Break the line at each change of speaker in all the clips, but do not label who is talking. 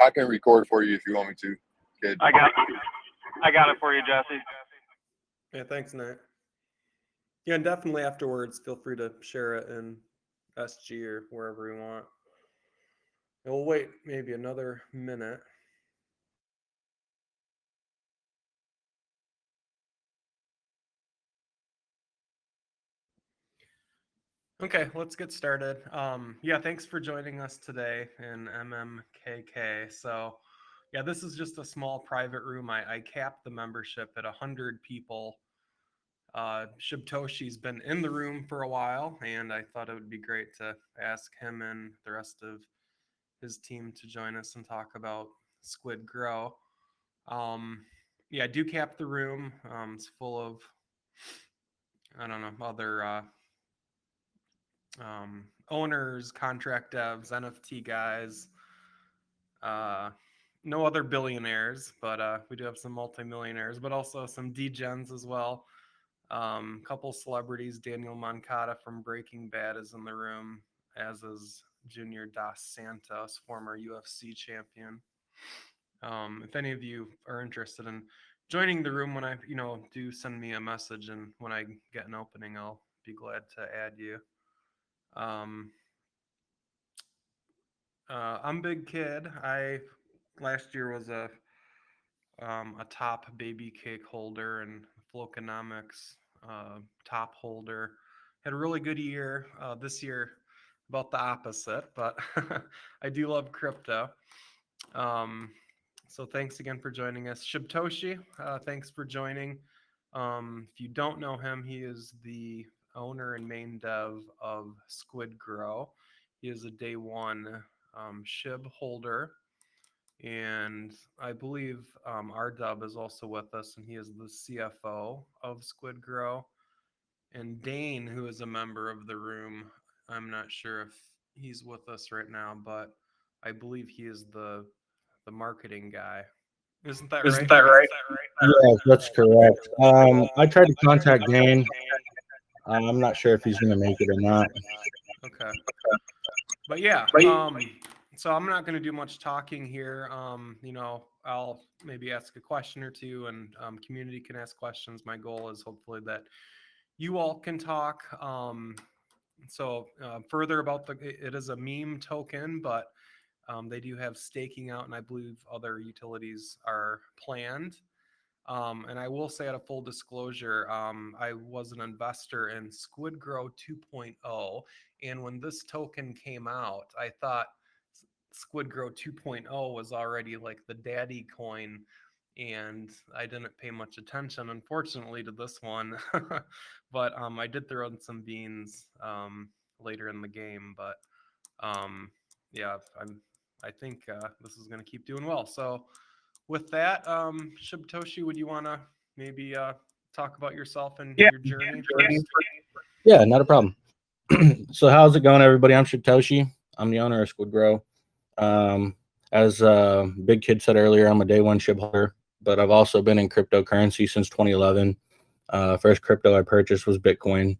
I can record for you if you want me to, kid.
I got it for you, Jesse.
Yeah, thanks, Nate. Yeah, and definitely afterwards, feel free to share it in SG or wherever you want. And we'll wait maybe another minute. Okay, let's get started. Yeah, thanks for joining us today in MMKK. So, yeah, this is just a small private room. I capped the membership at 100 people. Shibtoshi's been in the room for a while, and I thought it would be great to ask him and the rest of his team to join us and talk about SquidGrow. Yeah, I do cap the room. It's full of, I don't know, other owners, contract devs, NFT guys, no other billionaires, but we do have some multimillionaires, but also some degens as well. Couple celebrities. Daniel Moncada from Breaking Bad is in the room, as is Junior Dos Santos, former UFC champion. If any of you are interested in joining the room, when I, do send me a message, and when I get an opening, I'll be glad to add you. I'm Big Kid. I last year was a top baby cake holder and Floconomics top holder. Had a really good year. This year, about the opposite, but I do love crypto. So thanks again for joining us. Shibtoshi, thanks for joining. If you don't know him, he is the owner and main dev of SquidGrow. He is a day one SHIB holder. And I believe R-Dub is also with us, and he is the CFO of SquidGrow. And Dane, who is a member of the room, I'm not sure if he's with us right now, but I believe he is the marketing guy. Isn't that right?
Yes, that's correct. I tried to contact Dane. I'm not sure if he's going to make it or not.
Okay. But yeah, so I'm not going to do much talking here. I'll maybe ask a question or two, and community can ask questions. My goal is hopefully that you all can talk. Further about it is a meme token, but they do have staking out, and I believe other utilities are planned. And I will say, at a full disclosure, I was an investor in SquidGrow 2.0. And when this token came out, I thought SquidGrow 2.0 was already like the daddy coin, and I didn't pay much attention, unfortunately, to this one. But I did throw in some beans later in the game. But yeah, I think this is going to keep doing well. So with that, Shibtoshi, would you want to maybe talk about yourself and your journey first?
Yeah, not a problem. So how's it going, everybody? I'm Shibtoshi. I'm the owner of SquidGrow. As Big Kid said earlier, I'm a day one SHIB holder, but I've also been in cryptocurrency since 2011. First crypto I purchased was Bitcoin,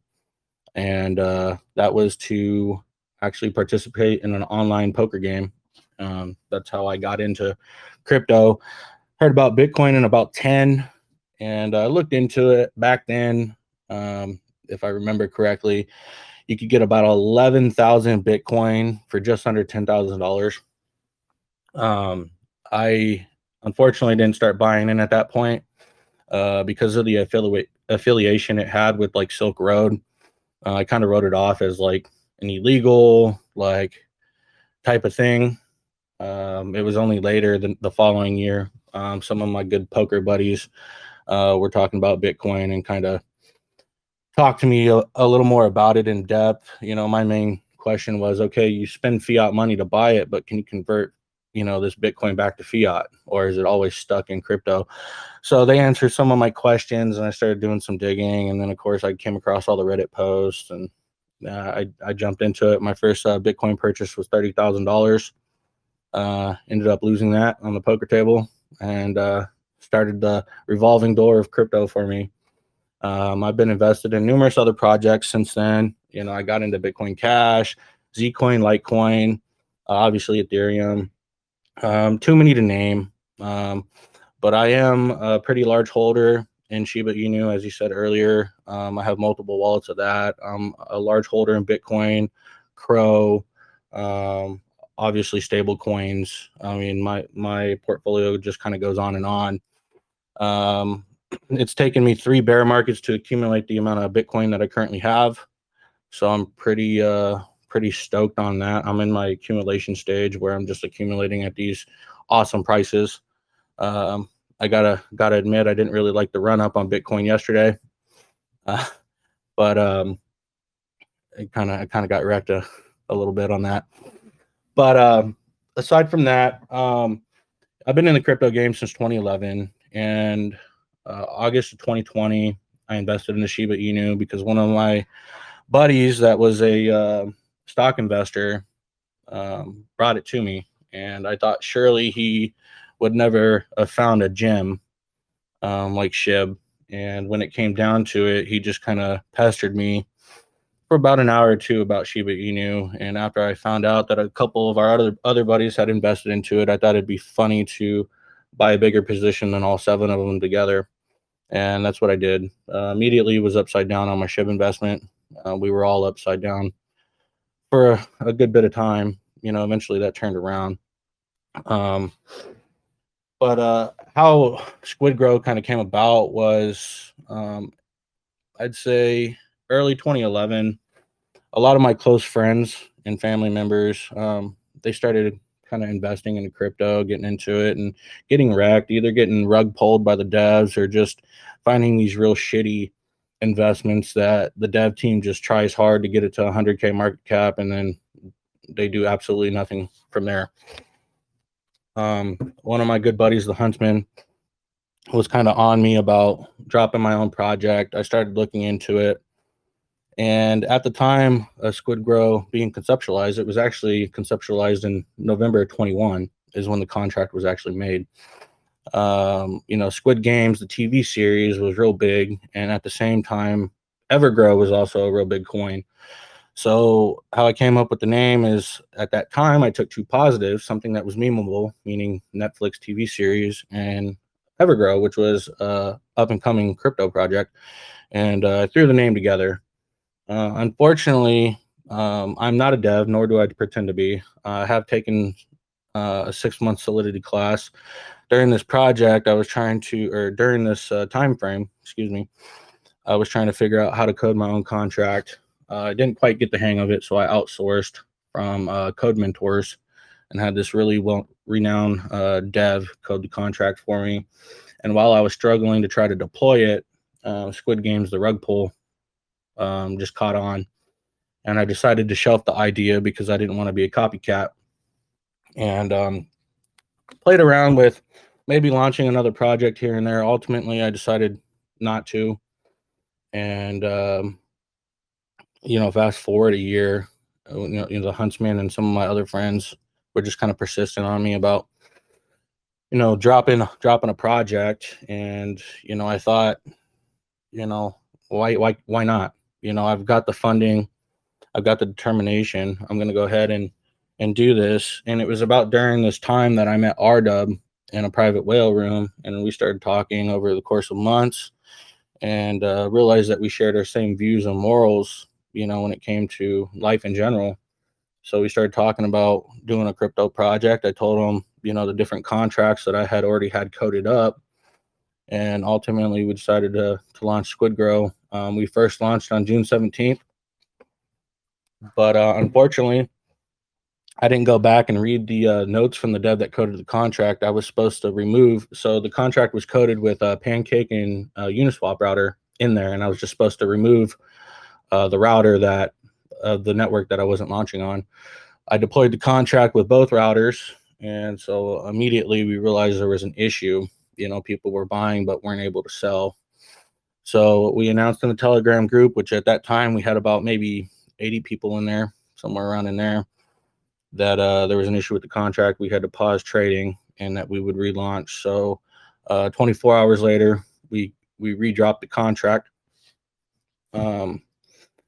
and that was to actually participate in an online poker game. That's how I got into crypto. Heard about Bitcoin in about 10, and I looked into it back then. If I remember correctly, you could get about 11,000 Bitcoin for just under $10,000. I unfortunately didn't start buying in at that point because of the affiliation it had with like Silk Road. I kind of wrote it off as like an illegal type of thing. It was only later the following year. Some of my good poker buddies were talking about Bitcoin and kind of talked to me a little more about it in depth. My main question was, okay, you spend fiat money to buy it, but can you convert, this Bitcoin back to fiat, or is it always stuck in crypto? So they answered some of my questions, and I started doing some digging. And then, of course, I came across all the Reddit posts, and I jumped into it. My first Bitcoin purchase was $30,000. Ended up losing that on the poker table, and started the revolving door of crypto for me. I've been invested in numerous other projects since then. I got into Bitcoin Cash, Zcoin, Litecoin, obviously Ethereum. Too many to name. But I am a pretty large holder in Shiba Inu, as you said earlier. I have multiple wallets of that. I'm a large holder in Bitcoin, Crow, obviously stable coins. I mean, my portfolio just kind of goes on and on. It's taken me 3 bear markets to accumulate the amount of Bitcoin that I currently have. So I'm pretty stoked on that. I'm in my accumulation stage where I'm just accumulating at these awesome prices. I gotta admit, I didn't really like the run up on Bitcoin yesterday, but I kind of got wrecked a little bit on that. But aside from that, I've been in the crypto game since 2011, and August of 2020, I invested in the Shiba Inu because one of my buddies that was a stock investor brought it to me, and I thought surely he would never have found a gem like SHIB. And when it came down to it, he just kind of pestered me for about an hour or two about Shiba Inu. And after I found out that a couple of our other buddies had invested into it, I thought it'd be funny to buy a bigger position than all 7 of them together. And that's what I did. Immediately was upside down on my SHIB investment. We were all upside down for a good bit of time. Eventually that turned around. But how SquidGrow kind of came about was, I'd say early 2011. A lot of my close friends and family members, they started kind of investing into crypto, getting into it, and getting wrecked, either getting rug pulled by the devs or just finding these real shitty investments that the dev team just tries hard to get it to 100K market cap, and then they do absolutely nothing from there. One of my good buddies, the Huntsman, was kind of on me about dropping my own project. I started looking into it. And at the time, SquidGrow being conceptualized, it was actually conceptualized in November of 21 is when the contract was actually made. Squid Games, the TV series, was real big. And at the same time, Evergrow was also a real big coin. So how I came up with the name is, at that time, I took 2 positives, something that was memeable, meaning Netflix TV series, and Evergrow, which was a up-and-coming crypto project, and I threw the name together. Unfortunately, I'm not a dev, nor do I pretend to be. I have taken a 6-month solidity class. During this project, during this time frame, I was trying to figure out how to code my own contract. I didn't quite get the hang of it, so I outsourced from Code Mentors and had this really renowned dev code the contract for me. And while I was struggling to try to deploy it, Squid Games, the rug pull, just caught on. And I decided to shelf the idea because I didn't want to be a copycat. And played around with maybe launching another project here and there. Ultimately, I decided not to. And fast forward a year, the Huntsman and some of my other friends were just kind of persistent on me about, dropping a project. And, I thought, why not? I've got the funding, I've got the determination. I'm going to go ahead and do this. And it was about during this time that I met RDub in a private whale room, and we started talking over the course of months, and realized that we shared our same views and morals, when it came to life in general. So we started talking about doing a crypto project. I told him, the different contracts that I had already had coded up. And ultimately, we decided to launch SquidGrow. We first launched on June 17th. But unfortunately, I didn't go back and read the notes from the dev that coded the contract. I was supposed to remove. So the contract was coded with a Pancake and Uniswap router in there. And I was just supposed to remove the router the network that I wasn't launching on. I deployed the contract with both routers. And so immediately we realized there was an issue. People were buying but weren't able to sell. So we announced in the Telegram group, which at that time we had about maybe 80 people in there, somewhere around in there, that there was an issue with the contract. We had to pause trading and that we would relaunch. So 24 hours later, we redropped the contract.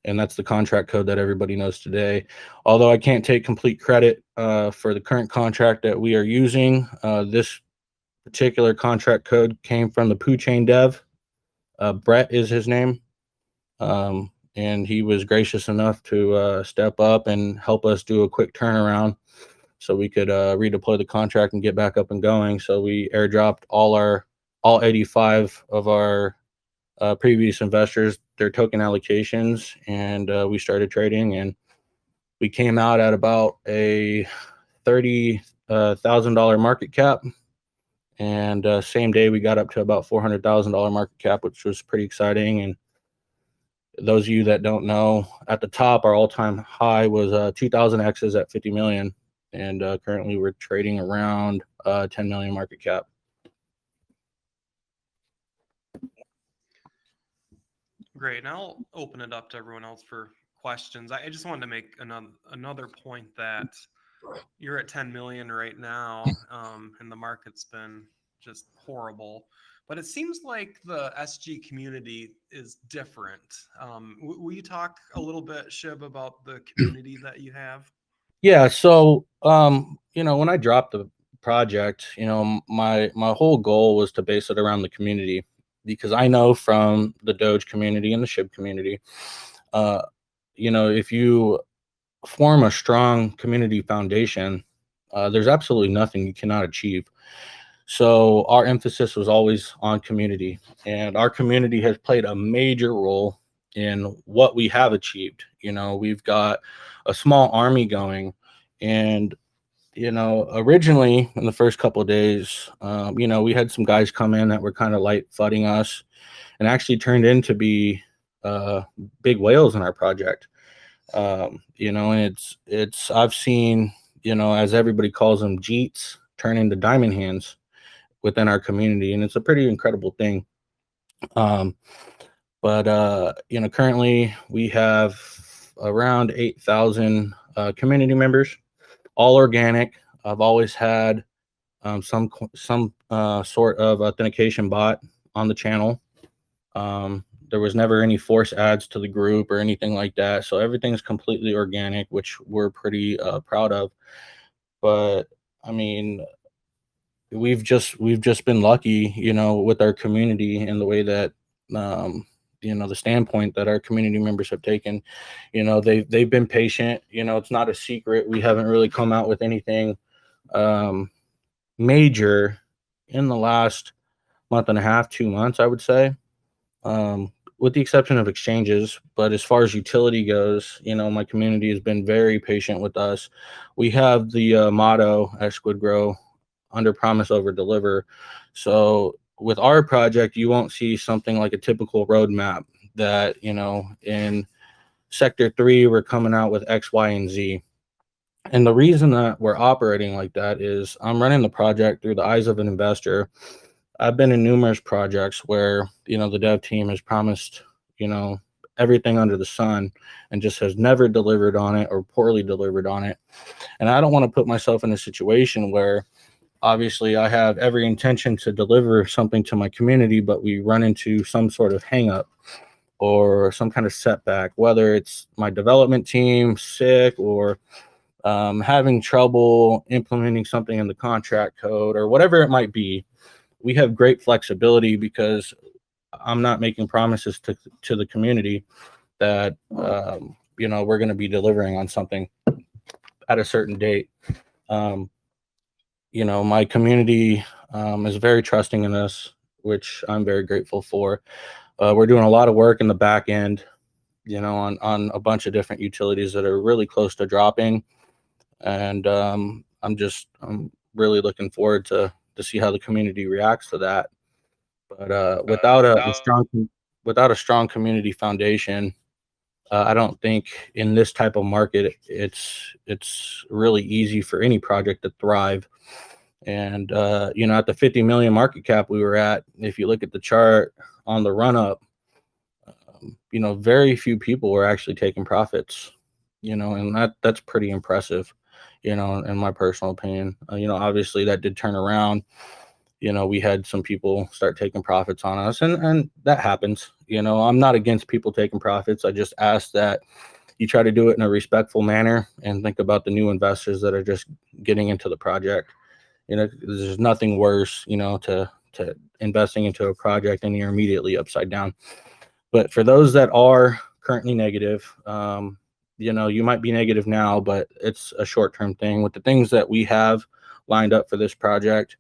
and that's the contract code that everybody knows today. Although I can't take complete credit for the current contract that we are using, this particular contract code came from the Poo Chain dev. Brett is his name, and he was gracious enough to step up and help us do a quick turnaround so we could redeploy the contract and get back up and going. So we airdropped all 85 of our previous investors their token allocations, and we started trading, and we came out at about a $30,000 market cap, and same day we got up to about $400,000 market cap, which was pretty exciting. And those of you that don't know, at the top our all-time high was 2000 X's at 50 million, and currently we're trading around 10 million market cap.
Great. And I'll open it up to everyone else for questions. I just wanted to make another point that you're at 10 million right now, and the market's been just horrible. But it seems like the SG community is different. Will you talk a little bit, Shib, about the community that you have?
Yeah. So, when I dropped the project, my whole goal was to base it around the community, because I know from the Doge community and the SHIB community, if you form a strong community foundation, there's absolutely nothing you cannot achieve. So our emphasis was always on community, and our community has played a major role in what we have achieved. We've got a small army going, and originally in the first couple of days, we had some guys come in that were kind of light fudding us, and actually turned into be big whales in our project. And it's I've seen, as everybody calls them, Jeets turn into diamond hands within our community, and it's a pretty incredible thing. But currently we have around 8,000 community members, all organic. I've always had some sort of authentication bot on the channel. There was never any force ads to the group or anything like that, so everything's completely organic, which we're pretty proud of. But I mean, we've just been lucky, with our community and the way that the standpoint that our community members have taken. They've been patient. It's not a secret, we haven't really come out with anything major in the last month and a half, 2 months, I would say, with the exception of exchanges. But as far as utility goes, my community has been very patient with us. We have the motto at SquidGrow, under promise, over deliver. So with our project, you won't see something like a typical roadmap that, in sector 3, we're coming out with X, Y, and Z. And the reason that we're operating like that is I'm running the project through the eyes of an investor. I've been in numerous projects where, the dev team has promised, everything under the sun, and just has never delivered on it, or poorly delivered on it. And I don't want to put myself in a situation where, obviously, I have every intention to deliver something to my community, but we run into some sort of hang up or some kind of setback, whether it's my development team sick, or having trouble implementing something in the contract code, or whatever it might be. We have great flexibility because I'm not making promises to the community that, we're going to be delivering on something at a certain date. My community is very trusting in us, which I'm very grateful for. We're doing a lot of work in the back end, on a bunch of different utilities that are really close to dropping. And I'm really looking forward to see how the community reacts to that. But without a strong community foundation, I don't think in this type of market it's really easy for any project to thrive. And at the 50 million market cap we were at, if you look at the chart on the run up, very few people were actually taking profits, and that's pretty impressive, in my personal opinion. Obviously that did turn around, we had some people start taking profits on us, and that happens. I'm not against people taking profits. I just ask that you try to do it in a respectful manner and think about the new investors that are just getting into the project. There's nothing worse, to investing into a project and you're immediately upside down. But for those that are currently negative, you might be negative now, but it's a short-term thing. With the things that we have lined up for this project,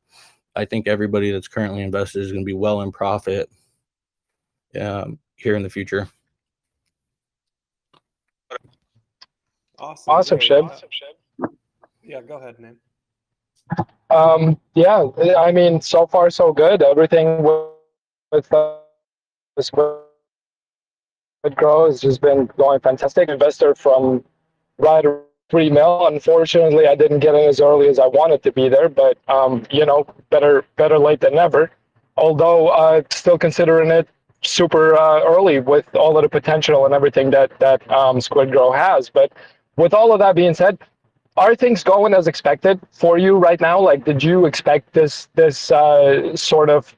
I think everybody that's currently invested is going to be well in profit here in the future.
Awesome,
Great.
Shib.
Yeah, go ahead, Nate.
Yeah, I mean, so far so good. Everything with SquidGrow has just been going fantastic. Investor from right 3 mil. Unfortunately, I didn't get in as early as I wanted to be there, but better late than never. Although still considering it super early with all of the potential and everything that SquidGrow has. But with all of that being said, are things going as expected for you right now? Like, did you expect this sort of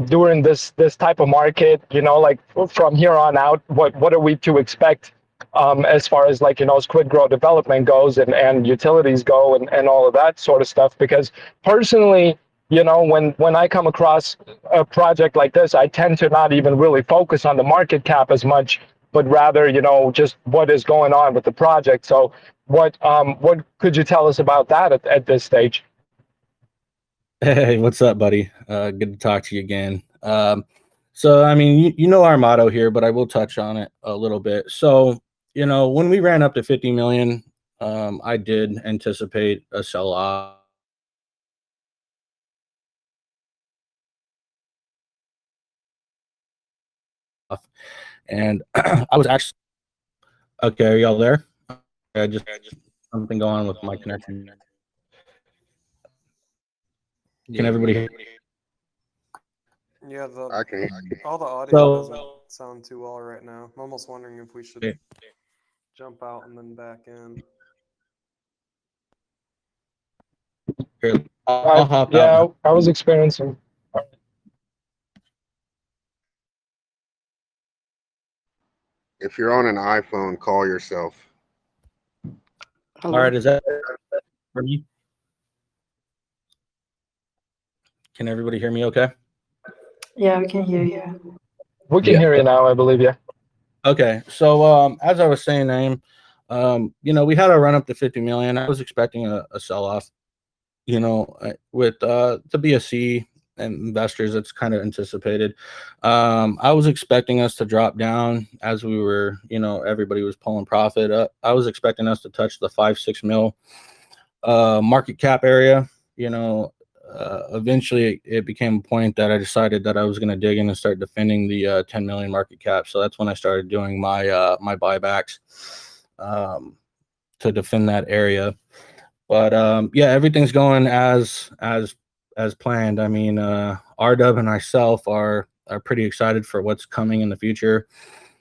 during this type of market? Like from here on out, what are we to expect as far as SquidGrow development goes and utilities go and all of that sort of stuff? Because personally, when I come across a project like this, I tend to not even really focus on the market cap as much, but rather, just what is going on with the project. So what could you tell us about that at this stage?
Hey, what's up, buddy? Good to talk to you again. So, I mean, you know our motto here, but I will touch on it a little bit. So, when we ran up to 50 million, I did anticipate a sell-off. And I was actually, okay, are y'all there? I just something going on with my connection. Can everybody hear?
Yeah,
I can.
all the audio doesn't sound too well right now. I'm almost wondering if we should jump out and then back in.
Here, I'll hop out.
Yeah, I was experiencing.
If you're on an iPhone, call yourself.
All right, is that for me? Can everybody hear me okay?
Yeah, we can hear you.
We can hear you now, I believe, yeah.
Okay, so as I was saying, Naeem, we had a run up to 50 million. I was expecting a sell-off, with the BSC and investors. It's kind of anticipated. I was expecting us to drop down as we were, everybody was pulling profit up. I was expecting us to touch the 5-6 mil market cap area. Eventually it became a point that I decided that I was going to dig in and start defending the 10 million market cap. So that's when I started doing my my buybacks to defend that area. But yeah, everything's going as planned. I mean, RW and myself are pretty excited for what's coming in the future.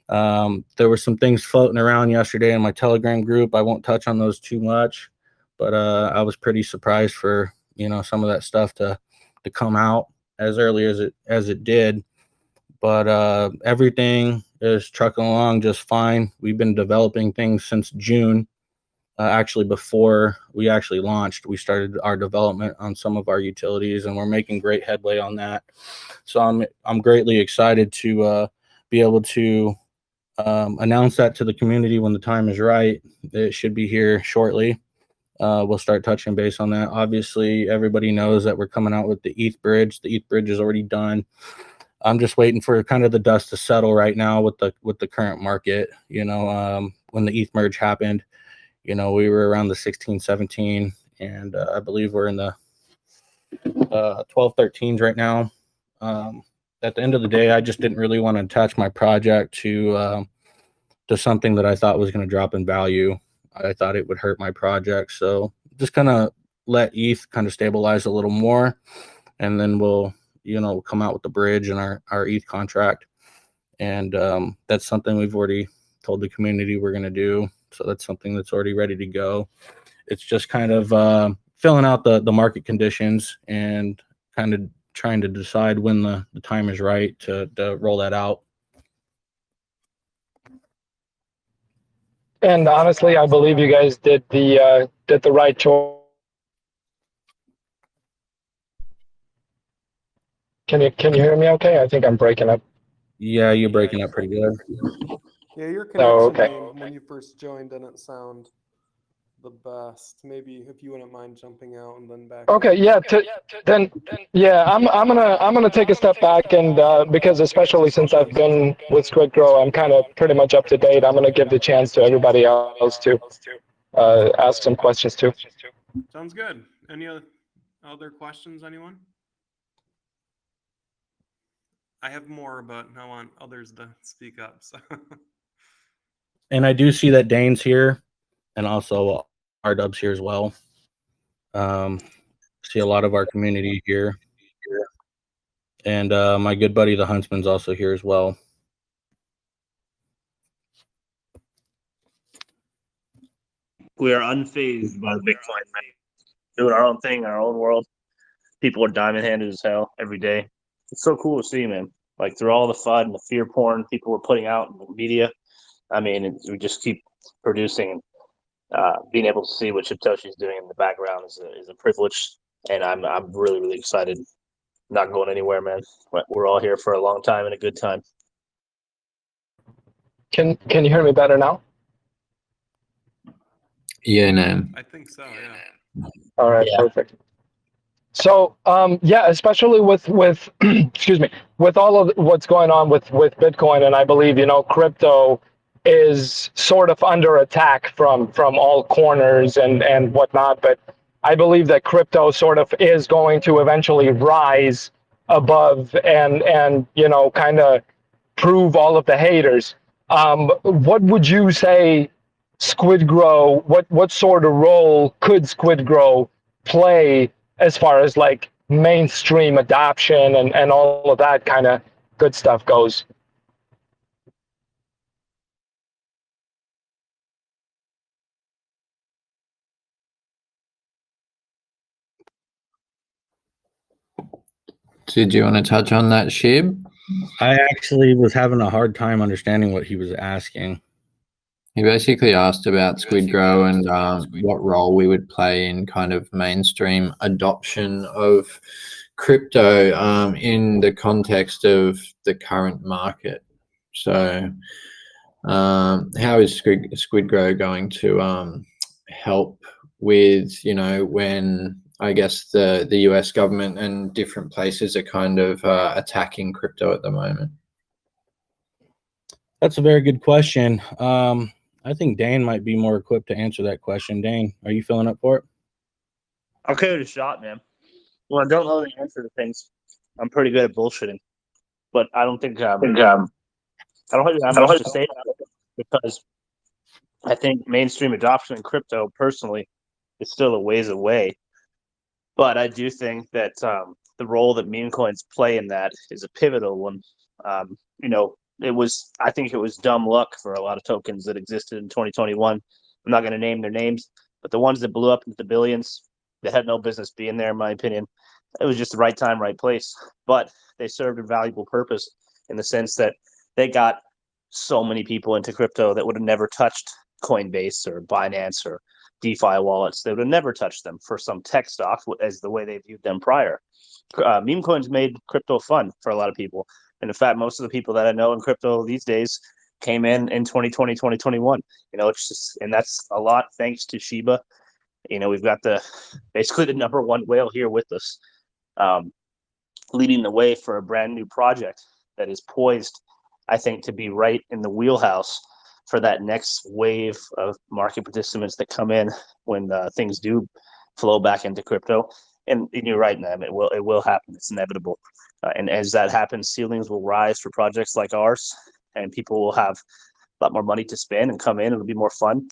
There were some things floating around yesterday in my Telegram group. I won't touch on those too much, but I was pretty surprised for some of that stuff to come out as early as it did. But everything is trucking along just fine. We've been developing things since June. Actually, before we actually launched, we started our development on some of our utilities, and we're making great headway on that. So I'm greatly excited to be able to announce that to the community when the time is right. It should be here shortly. We'll start touching base on that. Obviously, everybody knows that we're coming out with the ETH bridge. The ETH bridge is already done. I'm just waiting for kind of the dust to settle right now with the current market. When the ETH merge happened, we were around the 16, 17, and I believe we're in the 12, 13s right now. At the end of the day, I just didn't really want to attach my project to something that I thought was going to drop in value. I thought it would hurt my project. So just kind of let ETH kind of stabilize a little more, and then we'll, come out with the bridge and our ETH contract. And that's something we've already told the community we're going to do. So that's something that's already ready to go. It's just kind of filling out the market conditions and kind of trying to decide when the time is right to roll that out.
And honestly, I believe you guys did the right choice. Can you hear me okay? I think I'm breaking up.
Yeah, you're breaking up pretty good.
Yeah, your
Oh,
connection
okay.
when you first joined didn't sound the best. Maybe if you wouldn't mind jumping out and then back
Okay,
in.
yeah. I'm gonna take a step back and because especially since I've been with SquidGrow, I'm kind of pretty much up to date. I'm gonna give the chance to everybody else to ask some questions too.
Sounds good. Any other questions, anyone? I have more, but I want others to speak up. So.
And I do see that Dane's here, and also R-Dub's here as well. See a lot of our community here. And my good buddy, the Huntsman's also here as well.
We are unfazed by the Bitcoin, man. Doing our own thing, our own world. People are diamond handed as hell every day. It's so cool to see, man. Like through all the FUD and the fear porn people were putting out in the media. I mean, we just keep producing. Being able to see what Chiptoshi's doing in the background is a privilege, and I'm really really excited. Not going anywhere, man. We're all here for a long time and a good time.
Can you hear me better now?
Yeah, no.
I think so, yeah.
All right,
Yeah.
perfect. So, yeah, especially with excuse me, with all of what's going on with Bitcoin, and I believe, crypto is sort of under attack from all corners and whatnot, but I believe that crypto sort of is going to eventually rise above and kind of prove all of the haters. What would you say SquidGrow, what sort of role could SquidGrow play as far as like mainstream adoption and all of that kind of good stuff goes?
Did you want to touch on that, Shib?
I actually was having a hard time understanding what he was asking.
He basically asked about SquidGrow and what role we would play in kind of mainstream adoption of crypto in the context of the current market. So how is SquidGrow going to help with, when I guess the US government and different places are kind of attacking crypto at the moment?
That's a very good question. I think Dane might be more equipped to answer that question. Dane, are you filling up for it?
I'll give it a shot, man. When I don't know the answer to things, I'm pretty good at bullshitting. But I don't think I don't have much to say about it because I think mainstream adoption in crypto, personally, is still a ways away. But I do think that the role that meme coins play in that is a pivotal one. I think it was dumb luck for a lot of tokens that existed in 2021. I'm not going to name their names, but the ones that blew up into the billions, they had no business being there, in my opinion. It was just the right time, right place. But they served a valuable purpose in the sense that they got so many people into crypto that would have never touched Coinbase or Binance or DeFi wallets. They would have never touched them for some tech stock as the way they viewed them prior. Meme coins made crypto fun for a lot of people. And in fact, most of the people that I know in crypto these days came in 2020, 2021. It's just, and that's a lot thanks to Shiba. We've got basically the number one whale here with us, leading the way for a brand new project that is poised, I think, to be right in the wheelhouse for that next wave of market participants that come in when things do flow back into crypto. And you're right, man, it will happen. It's inevitable. And as that happens, ceilings will rise for projects like ours, and people will have a lot more money to spend and come in. It'll be more fun.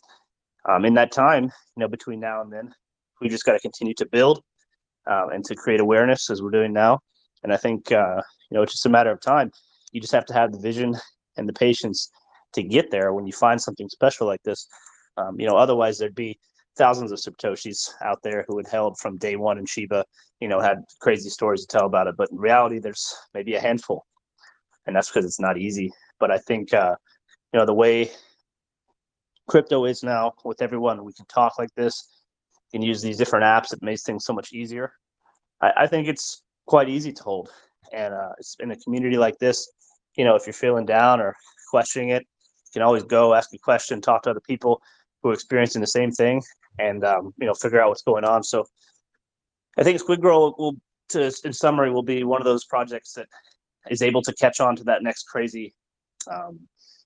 In that time, between now and then, we just got to continue to build and to create awareness as we're doing now. And I think, it's just a matter of time. You just have to have the vision and the patience to get there when you find something special like this. Otherwise there'd be thousands of Satoshis out there who had held from day one in Shiba, had crazy stories to tell about it. But in reality, there's maybe a handful, and that's because it's not easy. But I think, the way crypto is now with everyone, we can talk like this, can use these different apps. It makes things so much easier. I think it's quite easy to hold. And it's in a community like this, if you're feeling down or questioning it, you can always go ask a question, talk to other people who are experiencing the same thing, and figure out what's going on. So I think SquidGrow in summary, will be one of those projects that is able to catch on to that next crazy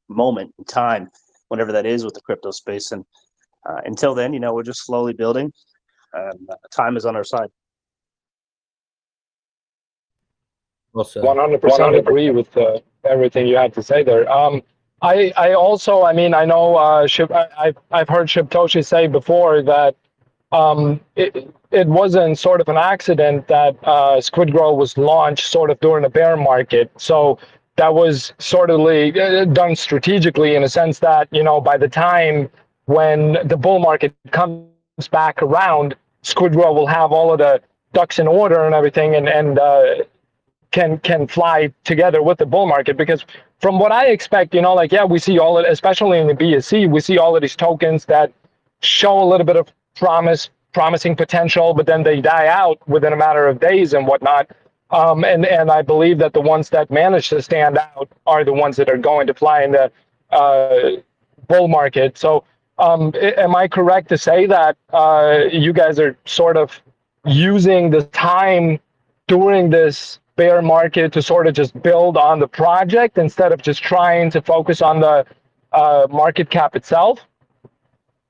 moment in time, whatever that is with the crypto space. And until then, we're just slowly building. Time is on our side.
Well said.
100% agree with everything you had to say there. I also, I know I've heard Shibtoshi say before that it wasn't sort of an accident that SquidGrow was launched sort of during a bear market. So that was sort of done strategically in a sense that, by the time when the bull market comes back around, SquidGrow will have all of the ducks in order and everything, and can fly together with the bull market. Because from what I expect, we see all of, especially in the BSC, we see all of these tokens that show a little bit of promising potential, but then they die out within a matter of days and whatnot. And I believe that the ones that manage to stand out are the ones that are going to fly in the bull market. So am I correct to say that you guys are sort of using the time during this bear market to sort of just build on the project instead of just trying to focus on the market cap itself?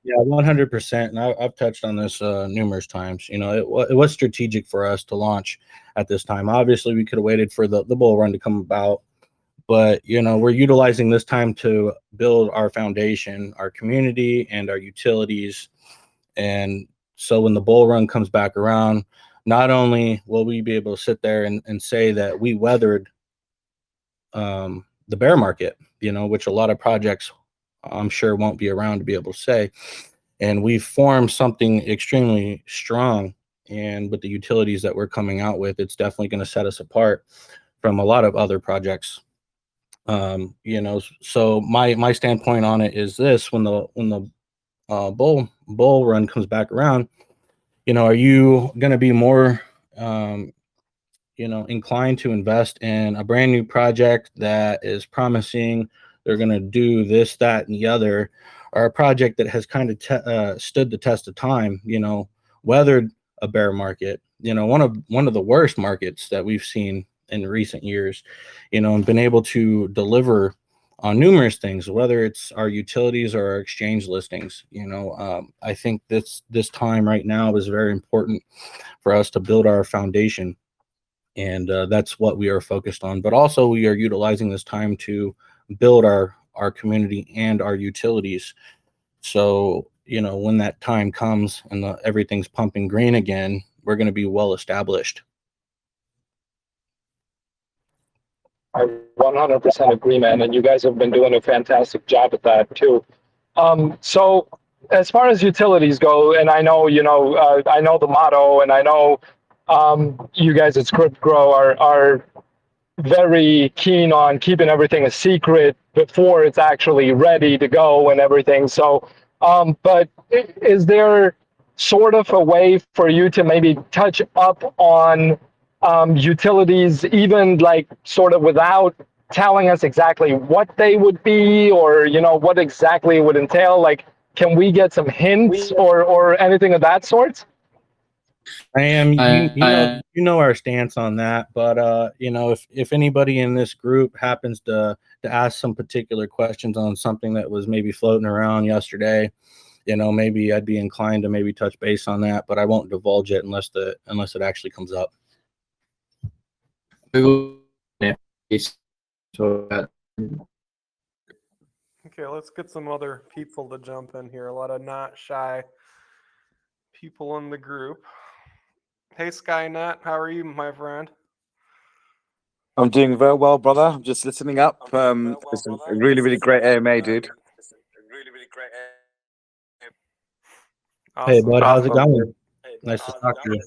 Yeah, 100%. And I've touched on this numerous times. It was strategic for us to launch at this time. Obviously, we could have waited for the bull run to come about, but we're utilizing this time to build our foundation, our community, and our utilities. And so when the bull run comes back around, not only will we be able to sit there and say that we weathered the bear market, which a lot of projects I'm sure won't be around to be able to say, and we've formed something extremely strong. And with the utilities that we're coming out with, it's definitely going to set us apart from a lot of other projects. So my standpoint on it is this: when the bull run comes back around, are you going to be more inclined to invest in a brand new project that is promising, they're going to do this, that, and the other, or a project that has kind of stood the test of time, weathered a bear market, one of the worst markets that we've seen in recent years, and been able to deliver on numerous things, whether it's our utilities or our exchange listings. I think this time right now is very important for us to build our foundation, and that's what we are focused on. But also, we are utilizing this time to build our community and our utilities. So, when that time comes and everything's pumping green again, we're going to be well established.
I 100% agree, man. And you guys have been doing a fantastic job at that too. So as far as utilities go, and I know, I know the motto, and I know you guys at SquidGrow are very keen on keeping everything a secret before it's actually ready to go and everything. So, but is there sort of a way for you to maybe touch up on utilities, even like sort of without telling us exactly what they would be, or what exactly it would entail? Like, can we get some hints or anything of that sort?
You know our stance on that, but if anybody in this group happens to ask some particular questions on something that was maybe floating around yesterday, maybe I'd be inclined to maybe touch base on that, but I won't divulge it unless it actually comes up.
Okay, let's get some other people to jump in here. A lot of not shy people in the group. Hey, Skynet, how are you, my friend?
I'm doing very well, brother. I'm just listening up. It's a really, really great AMA, dude.
Awesome.
Hey, bud, how's it
Awesome.
going? Nice to talk to you.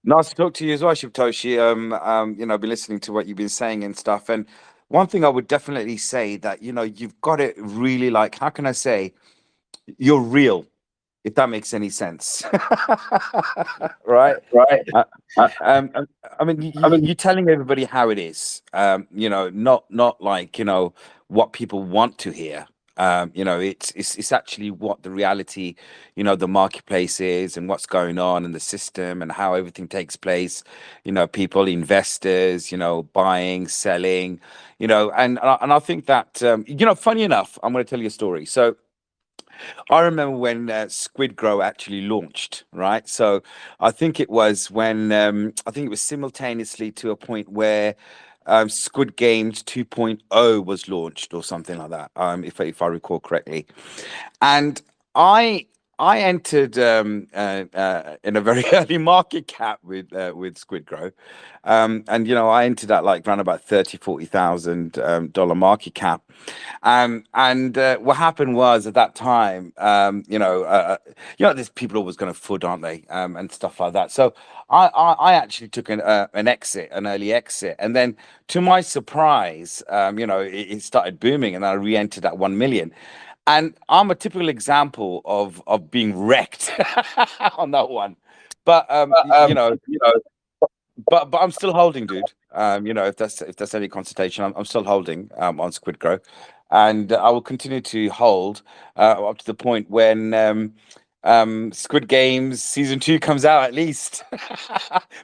Nice to talk to you as well, Shibtoshi. Been listening to what you've been saying and stuff. And one thing I would definitely say that, you've got it really like, how can I say, you're real, if that makes any sense. Right?
Right.
Uh, I mean, you're telling everybody how it is. Not like, what people want to hear. It's actually what the reality, the marketplace is and what's going on in the system and how everything takes place. People, investors, buying, selling, and I think that, funny enough, I'm going to tell you a story. So I remember when SquidGrow actually launched, right? So I think it was when I think it was simultaneously to a point where Squid Games 2.0 was launched or something like that, if I recall correctly. And I I entered in a very early market cap with SquidGrow, and I entered at like around about 30,000 to 40,000 dollar market cap, and what happened was at that time, there's people always going to foot, aren't they, and stuff like that. So I actually took an early exit, and then to my surprise, it started booming, and I re-entered at 1 million. And I'm a typical example of being wrecked on that one. But but I'm still holding, dude. If that's any consultation, I'm still holding on SquidGrow, and I will continue to hold up to the point when Squid Games season 2 comes out, at least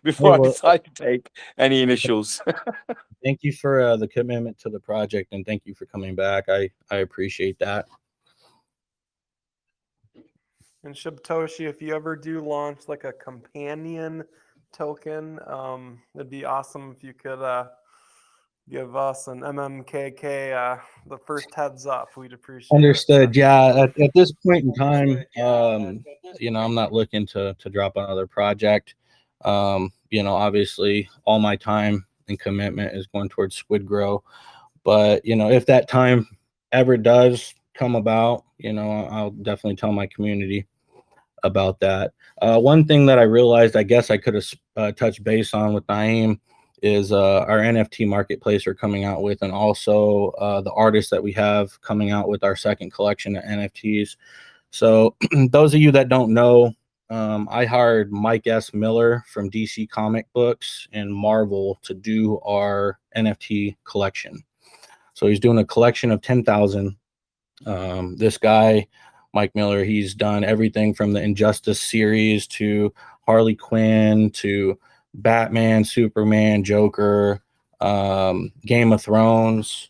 before I
well,
decide to take any initials.
thank you for the commitment to the project, and thank you for coming back. I appreciate that.
And Shibtoshi, if you ever do launch like a companion token, it'd be awesome if you could give us an MMKK the first heads up. We'd appreciate
Understood.
it.
Yeah, at this point in time, I'm not looking to drop another project. Obviously, all my time and commitment is going towards SquidGrow. But if that time ever does come about, I'll definitely tell my community about that. One thing that I realized, I guess I could have touched base on with Naeem, is our NFT marketplace we're coming out with, and also the artists that we have coming out with our second collection of NFTs. So those of you that don't know, I hired Mike S. Miller from DC Comic Books and Marvel to do our NFT collection. So he's doing a collection of 10,000. This guy, Mike Miller, he's done everything from the Injustice series to Harley Quinn to Batman, Superman, Joker, Game of Thrones.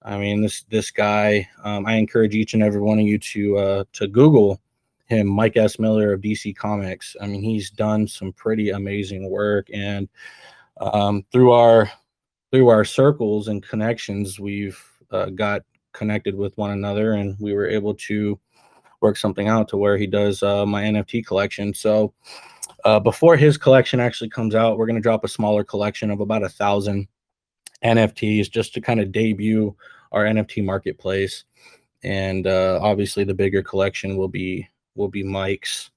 I mean, this guy. I encourage each and every one of you to Google him, Mike S. Miller of DC Comics. I mean, he's done some pretty amazing work, and through our circles and connections, we've got connected with one another, and we were able to work something out to where he does my NFT collection. So before his collection actually comes out, we're going to drop a smaller collection of about 1,000 NFTs just to kind of debut our NFT marketplace. And obviously the bigger collection will be Mike's.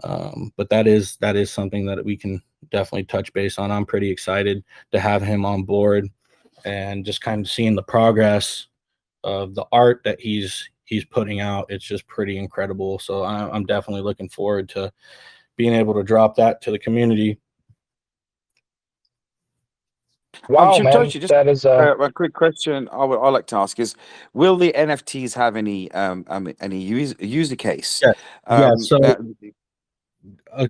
But that is something that we can definitely touch base on. I'm pretty excited to have him on board and just kind of seeing the progress of the art that he's putting out. It's just pretty incredible. So I'm definitely looking forward to being able to drop that to the community.
Wow, man,
Shibtoshi, just
that is
a quick question I'd like to ask is, will the NFTs have any user case?
Yeah.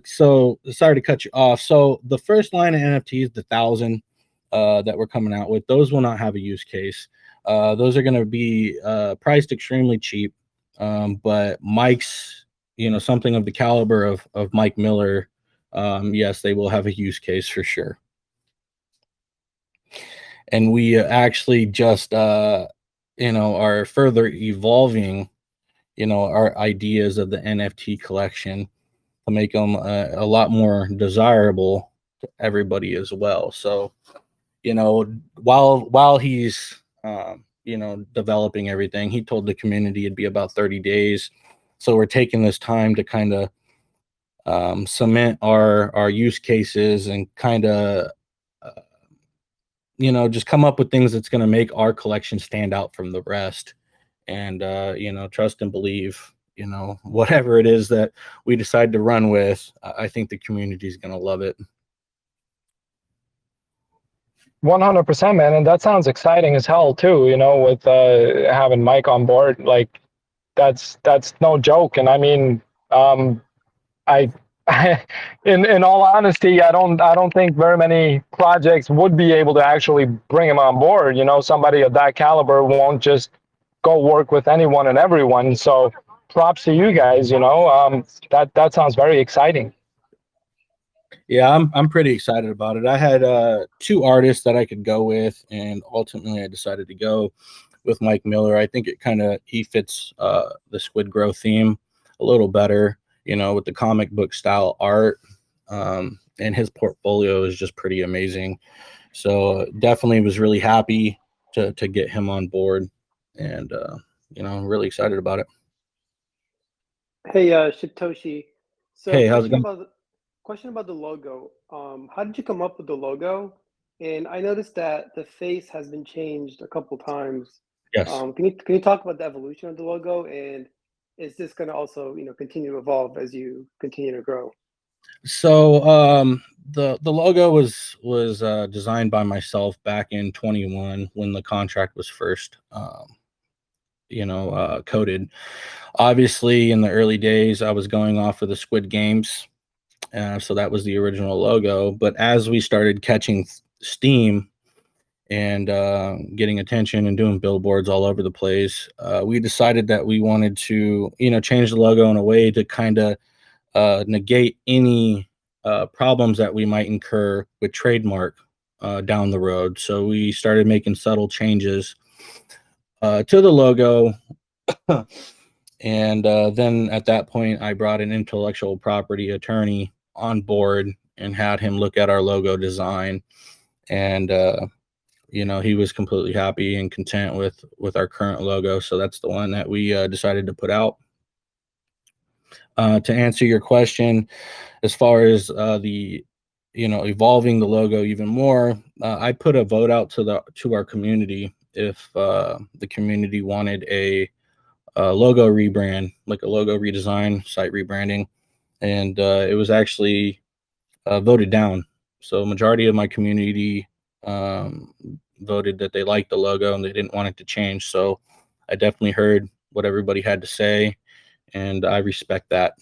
So sorry to cut you off. So the first line of NFTs, the 1,000 that we're coming out with, those will not have a use case. Those are going to be priced extremely cheap. But Mike's, something of the caliber of Mike Miller, yes, they will have a use case for sure. And we actually just, are further evolving, our ideas of the NFT collection to make them a lot more desirable to everybody as well. So, while he's, developing everything, he told the community it'd be about 30 days. So we're taking this time to kind of cement our use cases and kind of just come up with things that's going to make our collection stand out from the rest. And trust and believe, whatever it is that we decide to run with, I think the community is going to love it.
100%, man, and that sounds exciting as hell too. With having Mike on board, like that's no joke. And I mean, I in all honesty, I don't think very many projects would be able to actually bring him on board. Somebody of that caliber won't just go work with anyone and everyone. So props to you guys. That sounds very exciting.
Yeah, I'm pretty excited about it. I had 2 artists that I could go with, and ultimately I decided to go with Mike Miller. I think he fits the SquidGrow theme a little better, with the comic book style art, and his portfolio is just pretty amazing. So definitely was really happy to get him on board, and I'm really excited about it.
Hey, Shitoshi. So
Hey, how's it going?
Question about the logo. How did you come up with the logo? And I noticed that the face has been changed a couple times.
Yes.
Can you talk about the evolution of the logo, and is this going to also continue to evolve as you continue to grow?
So the logo was designed by myself back in 21 when the contract was first coded. Obviously, in the early days, I was going off of the Squid Games. So that was the original logo. But as we started catching steam and getting attention and doing billboards all over the place, we decided that we wanted to, change the logo in a way to kind of negate any problems that we might incur with trademark down the road. So we started making subtle changes to the logo. And then at that point, I brought an intellectual property attorney on board and had him look at our logo design. And, he was completely happy and content with our current logo. So that's the one that we decided to put out. To answer your question, as far as the evolving the logo even more, I put a vote out to our community if the community wanted a logo rebrand, like a logo redesign, site rebranding, and it was actually voted down. So majority of my community voted that they liked the logo and they didn't want it to change. So I definitely heard what everybody had to say, and I respect that.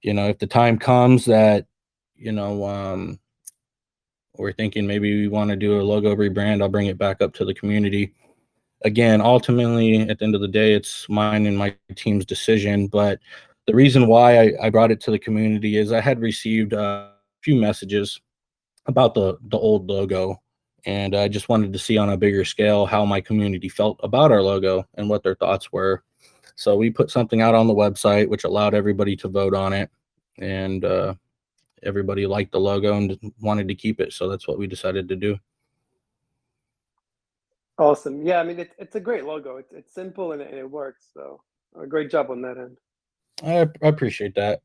If the time comes that we're thinking maybe we want to do a logo rebrand, I'll bring it back up to the community. Again, ultimately, at the end of the day, it's mine and my team's decision. But the reason why I brought it to the community is I had received a few messages about the old logo, and I just wanted to see on a bigger scale how my community felt about our logo and what their thoughts were. So we put something out on the website, which allowed everybody to vote on it, and everybody liked the logo and wanted to keep it. So that's what we decided to do.
Awesome. Yeah, I mean, it's a great logo. It's simple and it works. So a great job on that end.
I appreciate that.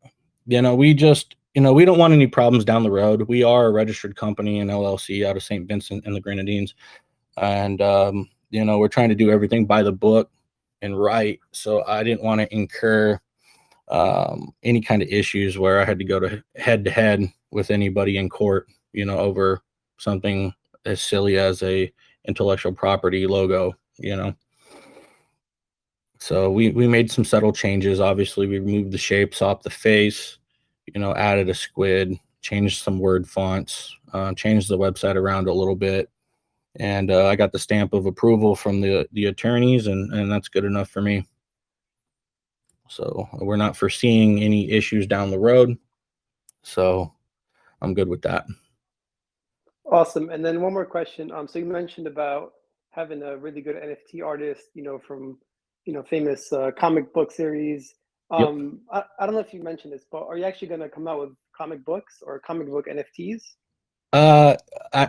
We just, we don't want any problems down the road. We are a registered company and LLC out of St. Vincent and the Grenadines. And, we're trying to do everything by the book and right. So I didn't want to incur any kind of issues where I had to go to head with anybody in court, over something as silly as a intellectual property logo. So we made some subtle changes. Obviously, we removed the shapes off the face, added a squid, changed some word fonts, changed the website around a little bit, and I got the stamp of approval from the attorneys, and that's good enough for me. So we're not foreseeing any issues down the road, so I'm good with that.
Awesome. And then one more question. So you mentioned about having a really good NFT artist, from famous comic book series.
Yep.
I don't know if you mentioned this, but are you actually going to come out with comic books or comic book NFTs?
I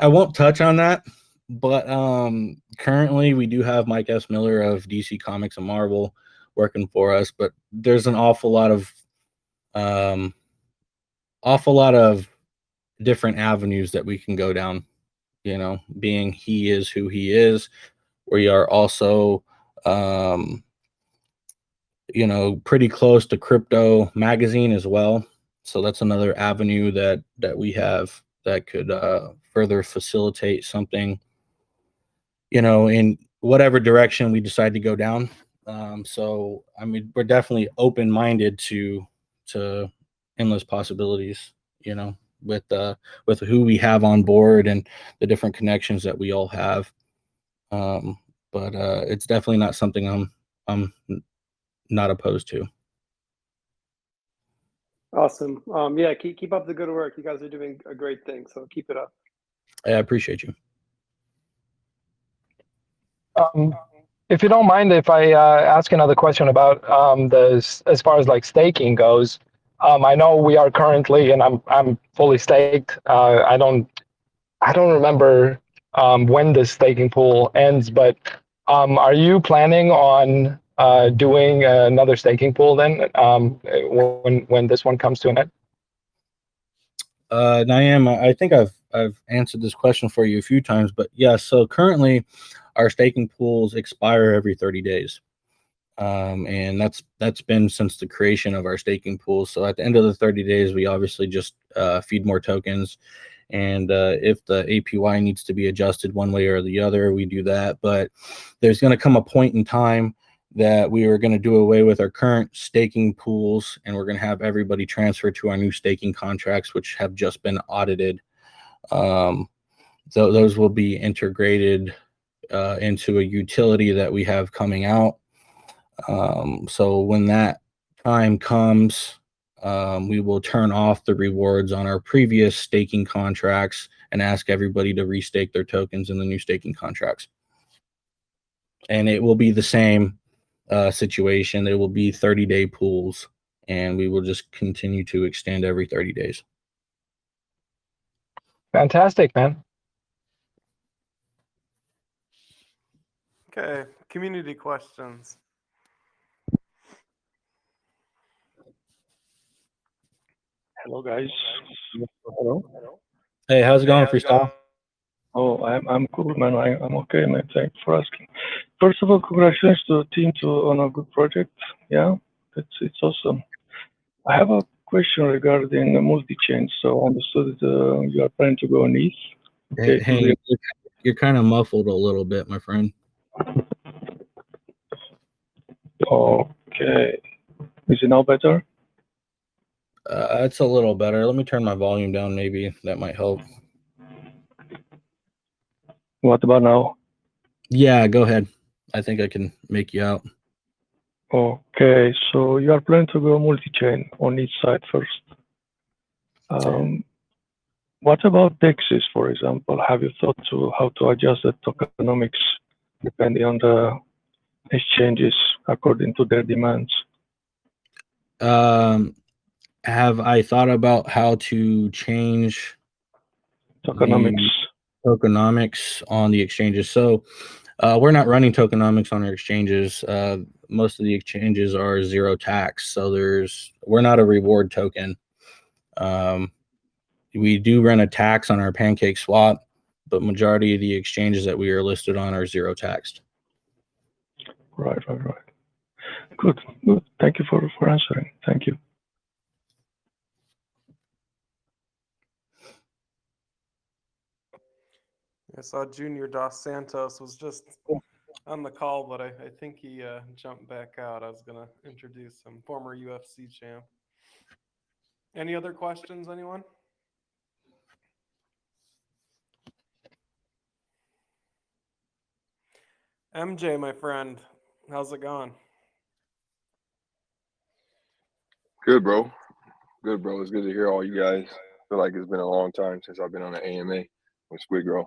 won't touch on that, but currently we do have Mike S. Miller of DC Comics and Marvel working for us. But there's an awful lot of different avenues that we can go down. Being he is who he is, we are also pretty close to Crypto Magazine as well. So that's another avenue that we have that could further facilitate something, in whatever direction we decide to go down. So I mean, we're definitely open-minded to endless possibilities, with who we have on board and the different connections that we all have. But it's definitely not something I'm not opposed to.
Awesome. Yeah, keep up the good work. You guys are doing a great thing, so keep it up.
I appreciate you.
If you don't mind, if I ask another question about as far as like staking goes, I know we are currently, and I'm fully staked. I don't remember when the staking pool ends, but are you planning on doing another staking pool then when this one comes to an end?
Niam, I think I've answered this question for you a few times, but yeah. So currently, our staking pools expire every 30 days, and that's been since the creation of our staking pool. So at the end of the 30 days, we obviously just feed more tokens, and if the APY needs to be adjusted one way or the other, we do that. But there's going to come a point in time that we are going to do away with our current staking pools, and we're going to have everybody transfer to our new staking contracts, which have just been audited. So those will be integrated into a utility that we have coming out. So when that time comes, we will turn off the rewards on our previous staking contracts and ask everybody to restake their tokens in the new staking contracts. And it will be the same situation. There will be 30-day pools, and we will just continue to extend every 30 days.
Fantastic, man.
Okay, community questions.
Hello, guys. Hello.
Hey, how's it going, Freestyle?
Oh, I'm cool, man. I'm okay, man. Thanks for asking. First of all, congratulations to the team on a good project. Yeah, it's awesome. I have a question regarding the multi-chain. So I understood that you are planning to go on ETH. Okay,
Hey, you're kind of muffled a little bit, my friend.
Okay. Is it now better?
It's a little better. Let me turn my volume down. Maybe that might help.
What about now?
Yeah, go ahead. I think I can make you out.
Okay, so you are planning to go multi-chain on each side first. What about DEXs, for example? Have you thought to how to adjust the tokenomics depending on the exchanges according to their demands?
Have I thought about how to change
tokenomics
on the exchanges? So we're not running tokenomics on our exchanges. Most of the exchanges are zero tax, so we're not a reward token. We do run a tax on our Pancake Swap, but majority of the exchanges that we are listed on are zero taxed.
Right. Good. Thank you for answering. Thank you.
I saw Junior Dos Santos was just on the call, but I think he jumped back out. I was going to introduce him, former UFC champ. Any other questions, anyone? MJ, my friend, how's it going?
Good, bro. Good, bro. It's good to hear all you guys. I feel like it's been a long time since I've been on an AMA with SquidGrow.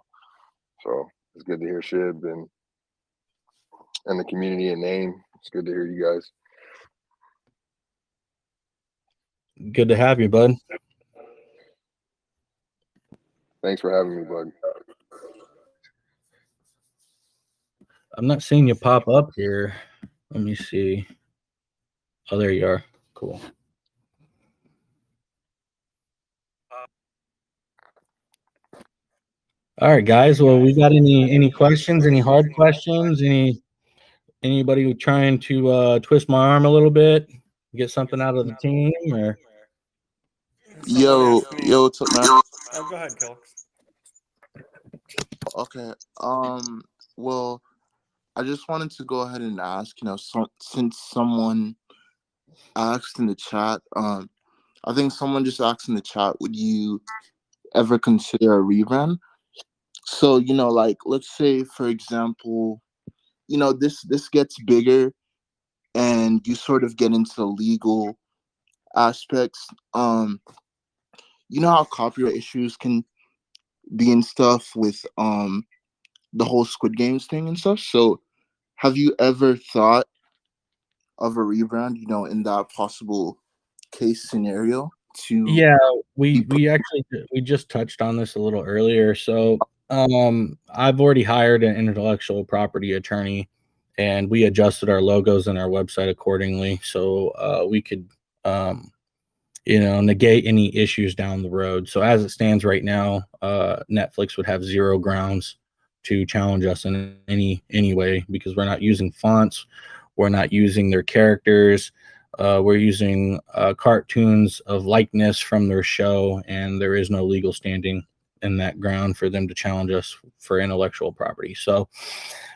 So it's good to hear Shib and the community and name. It's good to hear you guys.
Good to have you, bud.
Thanks for having me, bud.
I'm not seeing you pop up here. Let me see. Oh, there you are. Cool. All right, guys. Well, we got any questions? Any hard questions? Anybody trying to twist my arm a little bit, get something out of the team, or?
Yo, what's up, man?
Oh, go ahead, Killix.
Okay. Well, I just wanted to go ahead and ask, since someone asked in the chat, I think someone just asked in the chat, would you ever consider a rebrand? So, like, let's say, for example, this gets bigger and you sort of get into the legal aspects. You know how copyright issues can be and stuff with the whole Squid Games thing and stuff. So have you ever thought of a rebrand, in that possible case scenario to
Yeah, we just touched on this a little earlier. So I've already hired an intellectual property attorney, and we adjusted our logos and our website accordingly, so we could negate any issues down the road. So as it stands right now, Netflix would have zero grounds to challenge us in any way, because we're not using fonts, we're not using their characters, we're using cartoons of likeness from their show, and there is no legal standing in that ground for them to challenge us for intellectual property. So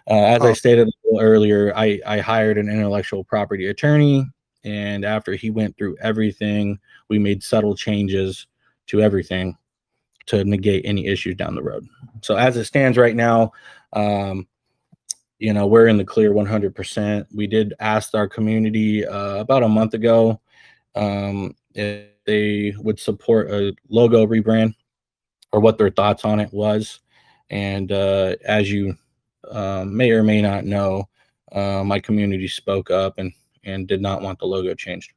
as I stated a little earlier, I hired an intellectual property attorney, and after he went through everything, we made subtle changes to everything to negate any issues down the road. So as it stands right now, we're in the clear 100%. We did ask our community about a month ago if they would support a logo rebrand or what their thoughts on it was. And as you may or may not know, my community spoke up and did not want the logo changed.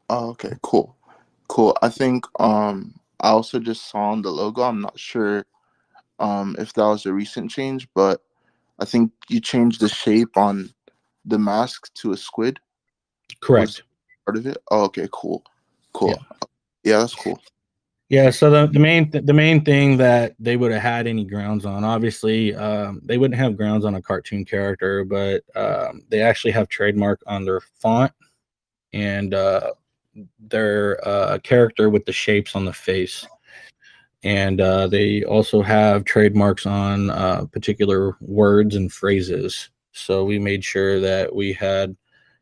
Oh, okay, cool. I think I also just saw on the logo, I'm not sure if that was a recent change, but I think you changed the shape on the mask to a squid.
Correct.
Was part of it? Oh, okay, cool. Yeah, that's cool.
Yeah, so the main thing that they would have had any grounds on, obviously, they wouldn't have grounds on a cartoon character, but they actually have trademark on their font and their character with the shapes on the face. And they also have trademarks on particular words and phrases. So we made sure that we had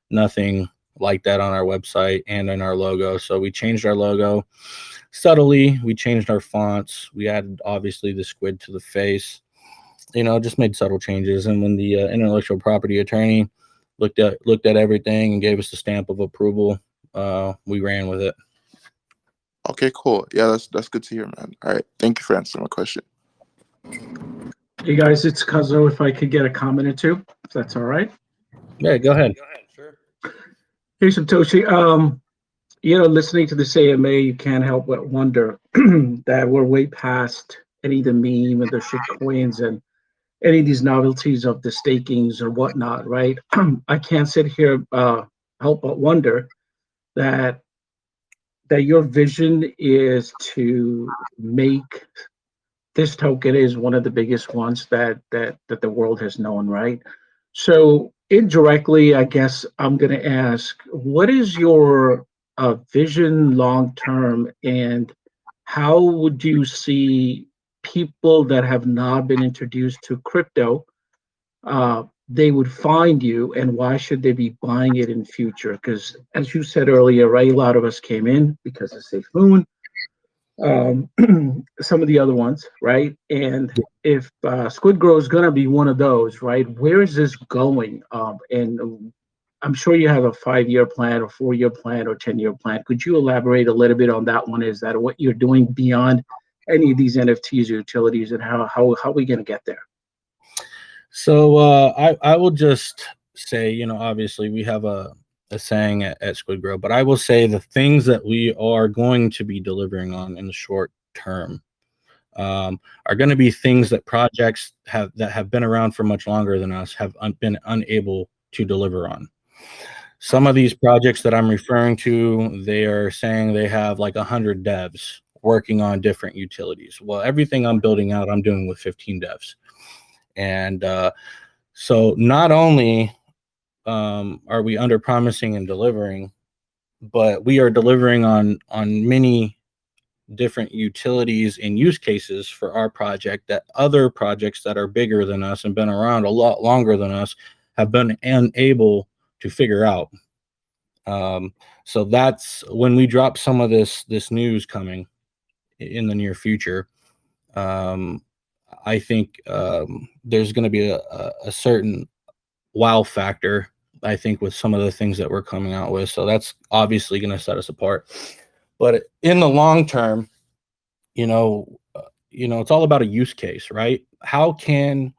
nothing like that on our website and in our logo. So we changed our logo subtly. We changed our fonts. We added, obviously, the squid to the face. Just made subtle changes. And when the intellectual property attorney looked at everything and gave us the stamp of approval, we ran with it.
Okay, cool. Yeah, that's good to hear, man. All right, thank you for answering my question.
Hey guys, it's Kazo. If I could get a comment or two, if that's all right.
Yeah, go ahead.
Sure.
Hey, Satoshi. Listening to this AMA, you can't help but wonder that we're way past any of the meme and the shit coins and any of these novelties of the stakings or whatnot, right? I can't sit here help but wonder that your vision is to make this token is one of the biggest ones that the world has known, right? So indirectly, I guess I'm going to ask, what is your vision long term, and how would you see people that have not been introduced to crypto? They would find you, and why should they be buying it in future? Because as you said earlier, right, a lot of us came in because of Safe Moon, some of the other ones, right? And if SquidGrow is going to be one of those, right, where is this going? And I'm sure you have a 5-year plan or 4-year plan or 10-year plan. Could you elaborate a little bit on that one? Is that what you're doing beyond any of these NFTs or utilities, and how are we going to get there?
So I will just say, obviously we have a saying at SquidGrow, but I will say the things that we are going to be delivering on in the short term are going to be things that projects that have been around for much longer than us have been unable to deliver on. Some of these projects that I'm referring to, they are saying they have like 100 devs working on different utilities. Well, everything I'm building out, I'm doing with 15 devs. And so not only are we under promising and delivering, but we are delivering on many different utilities and use cases for our project that other projects that are bigger than us and been around a lot longer than us have been unable to figure out. So that's when we drop some of this news coming in the near future. I think there's going to be a certain wow factor, I think, with some of the things that we're coming out with. So that's obviously going to set us apart. But in the long term, it's all about a use case, right? How can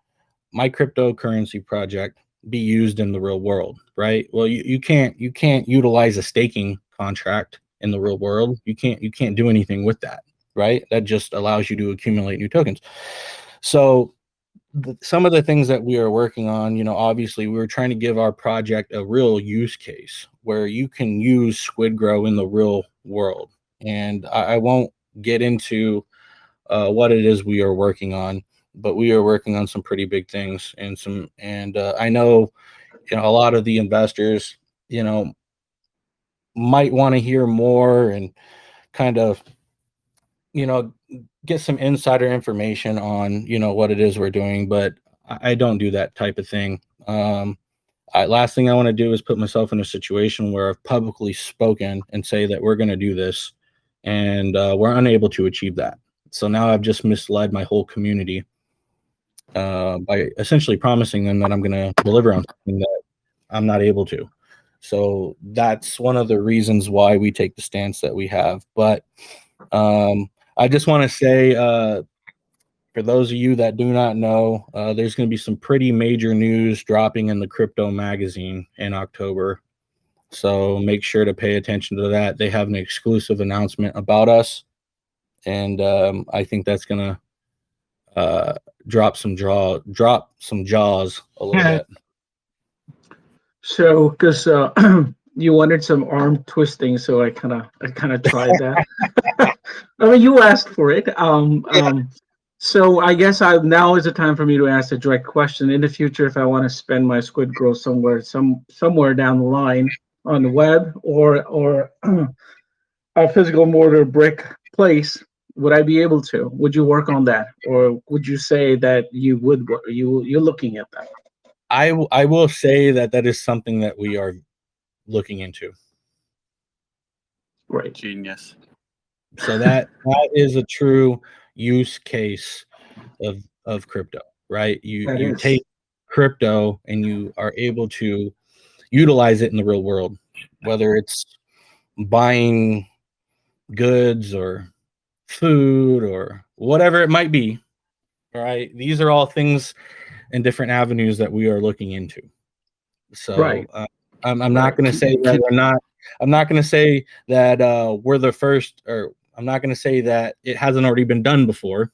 my cryptocurrency project be used in the real world, right? Well, you can't utilize a staking contract in the real world. You can't do anything with that, right? That just allows you to accumulate new tokens. So some of the things that we are working on, obviously we're trying to give our project a real use case where you can use SquidGrow in the real world. And I won't get into what it is we are working on, but we are working on some pretty big things and I know, a lot of the investors, might want to hear more and kind of, get some insider information on, what it is we're doing, but I don't do that type of thing. Last thing I want to do is put myself in a situation where I've publicly spoken and say that we're going to do this and we're unable to achieve that. So now I've just misled my whole community by essentially promising them that I'm going to deliver on something that I'm not able to. So that's one of the reasons why we take the stance that we have. But I just want to say, for those of you that do not know, there's going to be some pretty major news dropping in the crypto magazine in October. So make sure to pay attention to that. They have an exclusive announcement about us. And I think that's going to drop some jaws a little bit.
So, because you wanted some arm twisting, so I kind of tried that. I mean, you asked for it. So I guess now is the time for me to ask a direct question. In the future, if I want to spend my SquidGrow somewhere down the line on the web or a physical mortar brick place, would I be able to? Would you work on that, or would you say that you would? You're looking at that?
I will say that is something that we are looking into.
Right.
Genius.
So that is a true use case of crypto, right? You take crypto and you are able to utilize it in the real world, whether it's buying goods or food or whatever it might be. All right. These are all things and different avenues that we are looking into. So
right.
I'm not going to say that we're not. I'm not going to say that we're the first, or I'm not going to say that it hasn't already been done before,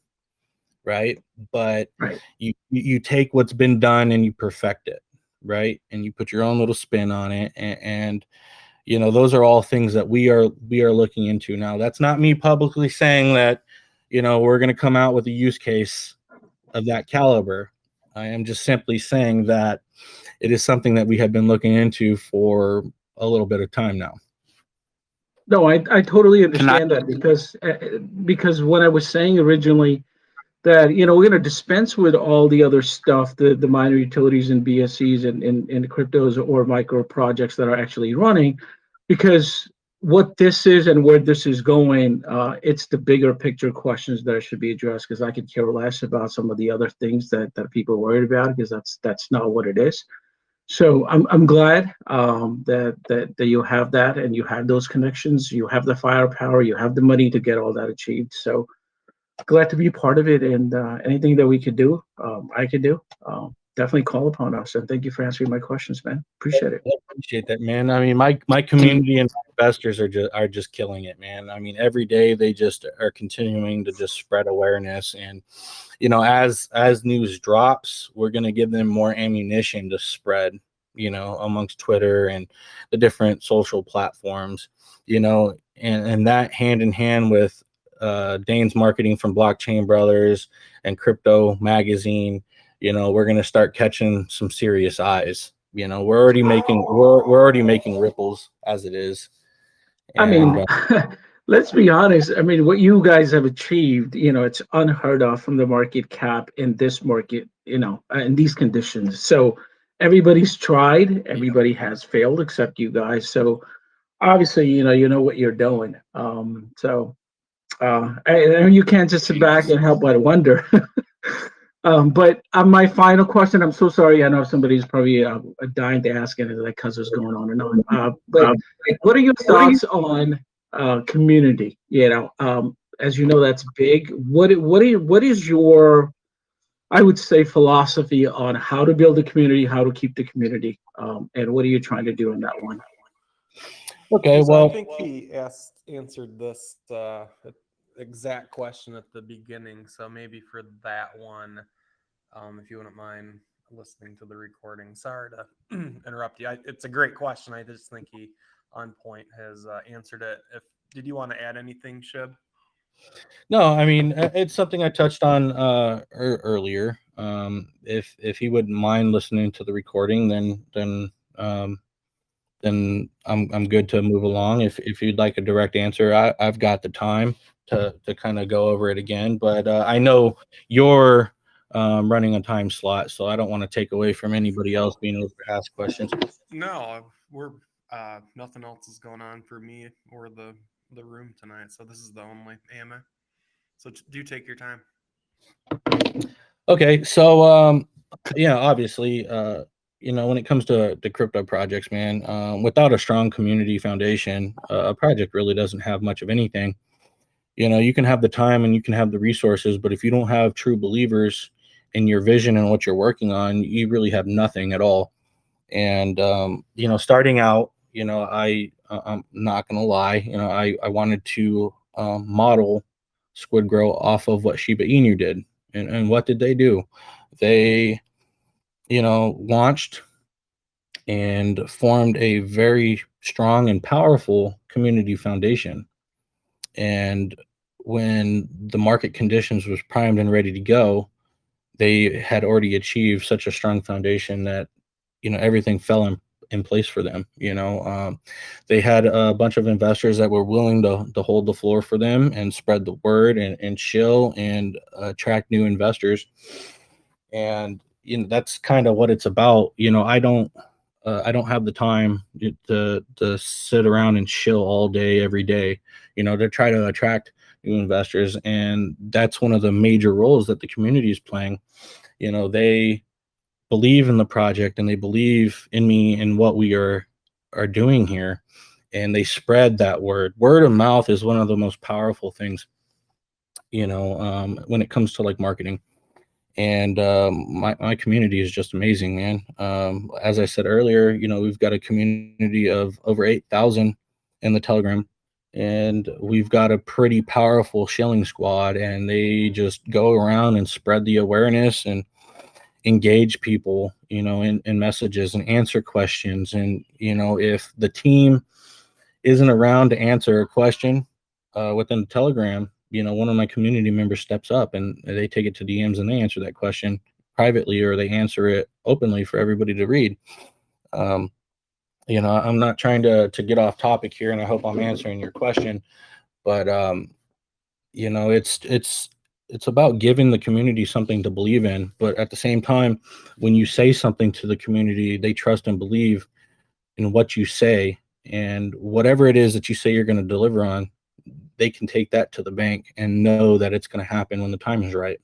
right? But you take what's been done and you perfect it, right? And you put your own little spin on it, and those are all things that we are looking into. Now, that's not me publicly saying that we're going to come out with a use case of that caliber. I am just simply saying that it is something that we have been looking into for a little bit of time now.
No, I totally understand that because when I was saying originally that we're going to dispense with all the other stuff, the minor utilities and BSCs and cryptos or micro projects that are actually running, because what this is and where this is going, it's the bigger picture questions that should be addressed, because I could care less about some of the other things that people are worried about, because that's not what it is. So I'm glad that you have that and you have those connections, you have the firepower, you have the money to get all that achieved. So glad to be part of it, and anything that we could do, I could do. Definitely call upon us, and thank you for answering my questions, man. Appreciate it.
I appreciate that, man. I mean, my community and my investors are just killing it, man. I mean, every day they just are continuing to just spread awareness, and as news drops, we're gonna give them more ammunition to spread amongst Twitter and the different social platforms, and that hand in hand with Dane's marketing from Blockchain Brothers and Crypto Magazine, we're going to start catching some serious eyes. We're already making ripples as it is.
I mean, let's be honest. I mean, what you guys have achieved, it's unheard of from the market cap in this market, in these conditions. So everybody's tried, everybody has failed except you guys. So obviously, you know what you're doing. And you can't just sit back and help but wonder. But my final question, I'm so sorry. I know somebody's probably dying to ask it because it's going on and on. But what are your thoughts on community? As you know, that's big. What is your, I would say, philosophy on how to build a community, how to keep the community, and what are you trying to do in that one?
Okay,
So
well,
I think he answered this exact question at the beginning. So maybe for that one, if you wouldn't mind listening to the recording. Sorry to interrupt you. It's a great question. I just think he, on point, has answered it. Did you want to add anything, Shib?
No, I mean, it's something I touched on earlier. If he wouldn't mind listening to the recording, then I'm good to move along. If you'd like a direct answer, I've got the time to kind of go over it again. But I know you're running a time slot, so I don't want to take away from anybody else being able to ask questions.
No, we're nothing else is going on for me or the room tonight, so this is the only AMA. So do take your time.
Okay, so obviously, when it comes to crypto projects, man, without a strong community foundation, a project really doesn't have much of anything. You can have the time and you can have the resources, but if you don't have true believers in your vision and what you're working on, you really have nothing at all. And starting out, I'm not gonna lie, I wanted to model SquidGrow off of what Shiba Inu did. And what did they do? They, launched and formed a very strong and powerful community foundation. And when the market conditions was primed and ready to go, they had already achieved such a strong foundation that, everything fell in place for them. They had a bunch of investors that were willing to hold the floor for them and spread the word and chill and attract new investors. And that's kind of what it's about. I don't have the time to sit around and chill all day every day, to try to attract new investors. And that's one of the major roles that the community is playing. They believe in the project and they believe in me and what we are doing here, and they spread that word. Word of mouth is one of the most powerful things, when it comes to like marketing. And my community is just amazing, man. As I said earlier, we've got a community of over 8,000 in the Telegram, and we've got a pretty powerful shilling squad, and they just go around and spread the awareness and engage people, in messages and answer questions. And, if the team isn't around to answer a question within the Telegram, one of my community members steps up and they take it to DMs and they answer that question privately, or they answer it openly for everybody to read. I'm not trying to get off topic here, and I hope I'm answering your question, but it's about giving the community something to believe in. But at the same time, when you say something to the community, they trust and believe in what you say, and whatever it is that you say you're going to deliver on, they can take that to the bank and know that it's going to happen when the time is right.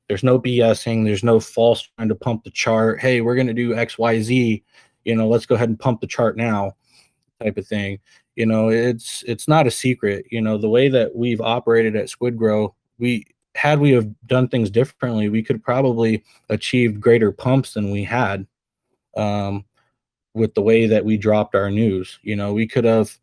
There's no BSing. There's no false trying to pump the chart. Hey, we're going to do X, Y, Z. Let's go ahead and pump the chart now, type of thing. It's not a secret. The way that we've operated at SquidGrow, we have done things differently, we could probably achieve greater pumps than we had with the way that we dropped our news. We could have,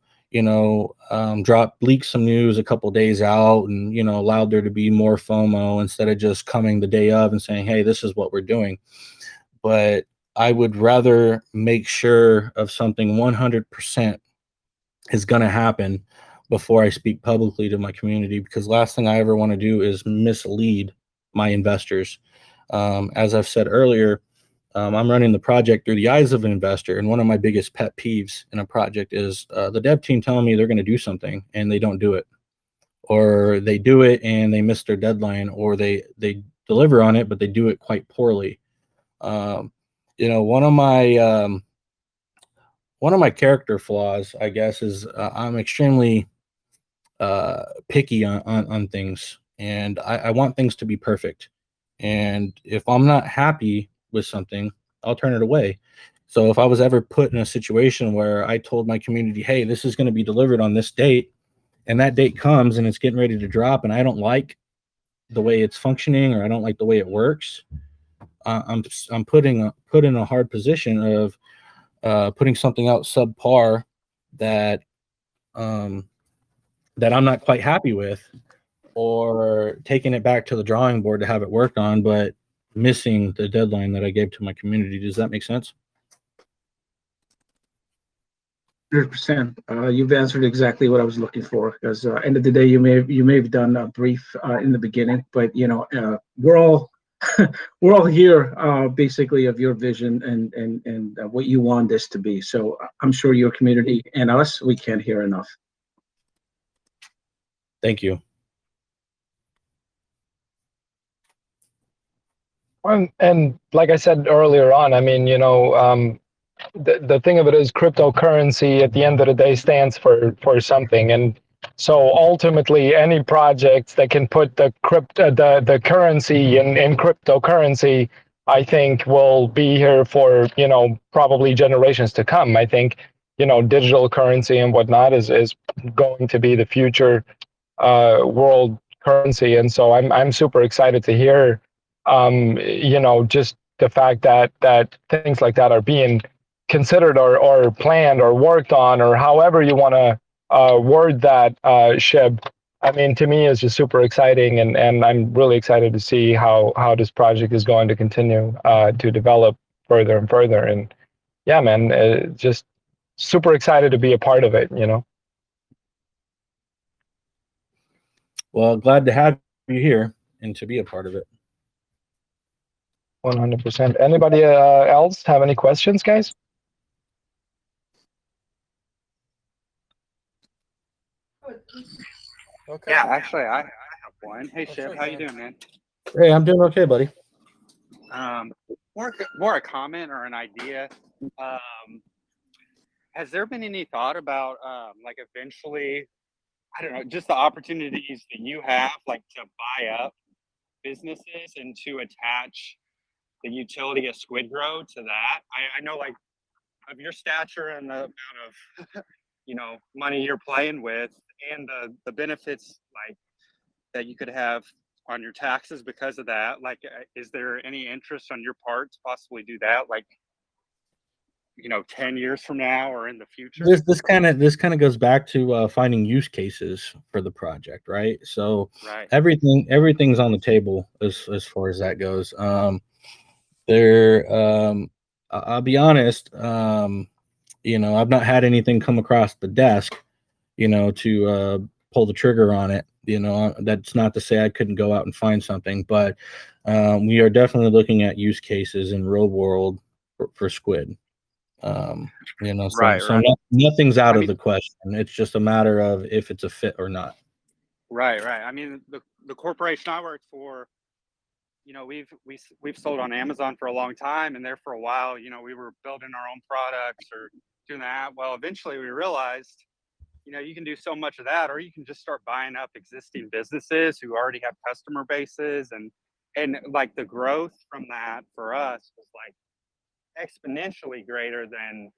leaked some news a couple days out and, allowed there to be more FOMO instead of just coming the day of and saying, hey, this is what we're doing. But, I would rather make sure of something 100% is going to happen before I speak publicly to my community, because last thing I ever want to do is mislead my investors. As I've said earlier, I'm running the project through the eyes of an investor, and one of my biggest pet peeves in a project is the dev team telling me they're going to do something and they don't do it, or they do it and they miss their deadline, or they deliver on it but they do it quite poorly. One of my character flaws, I guess, is I'm extremely picky on things, and I want things to be perfect. And if I'm not happy with something, I'll turn it away. So if I was ever put in a situation where I told my community, hey, this is going to be delivered on this date, and that date comes and it's getting ready to drop, and I don't like the way it's functioning, or I don't like the way it works, I'm put in a hard position of putting something out subpar that that I'm not quite happy with, or taking it back to the drawing board to have it worked on, but missing the deadline that I gave to my community. Does that make sense?
100%. You've answered exactly what I was looking for. Because end of the day, you may have done a brief in the beginning, but we're all we're all here basically of your vision and what you want this to be. So I'm sure your community and us, we can't hear enough.
Thank you.
And like I said earlier on, I mean, the thing of it is, cryptocurrency at the end of the day stands for something. And so ultimately, any projects that can put the currency in cryptocurrency, I think will be here for, probably generations to come. I think, digital currency and whatnot is going to be the future world currency. And so I'm super excited to hear, just the fact that things like that are being considered or planned or worked on, or however you want to word that, Shib. I mean, to me, it's just super exciting, and I'm really excited to see how this project is going to continue to develop further and further. And yeah, man, just super excited to be a part of it,
Well, glad to have you here and to be a part of it.
100%. Anybody else have any questions, guys?
Okay. Yeah, actually, I have one. Hey, Shib, how you doing, man?
Hey, I'm doing okay, buddy.
More a comment or an idea. Has there been any thought about like eventually, I don't know, just the opportunities that you have, like to buy up businesses and to attach the utility of SquidGrow to that? I know, like, of your stature and the amount of money you're playing with, and the benefits like that you could have on your taxes because of that. Like, is there any interest on your part to possibly do that, like 10 years from now or in the future?
This kind of goes back to finding use cases for the project, right? So
right.
everything's on the table as far as that goes. I'll be honest, I've not had anything come across the desk, to pull the trigger on it. That's not to say I couldn't go out and find something, but we are definitely looking at use cases in real world for Squid. So nothing's out of the question. It's just a matter of if it's a fit or not.
Right. I mean, the corporation I work for, we've sold on Amazon for a long time, and there for a while, we were building our own products or doing that. Well, eventually we realized, you can do so much of that, or you can just start buying up existing businesses who already have customer bases, and like the growth from that for us was like exponentially greater than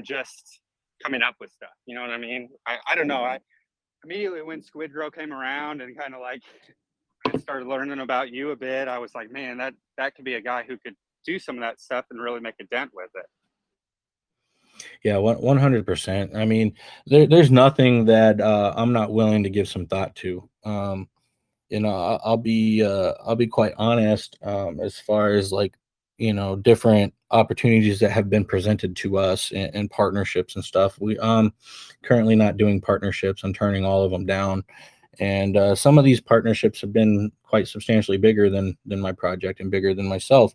just coming up with stuff. You know what I mean? I don't know. I immediately, when SquidGrow came around and kind of like I started learning about you a bit, I was like, man, that could be a guy who could do some of that stuff and really make a dent with it.
Yeah, 100%. I mean, there's nothing that I'm not willing to give some thought to. I'll be quite honest, as far as like, different opportunities that have been presented to us and partnerships and stuff. We currently not doing partnerships. I'm turning all of them down. And some of these partnerships have been quite substantially bigger than my project and bigger than myself.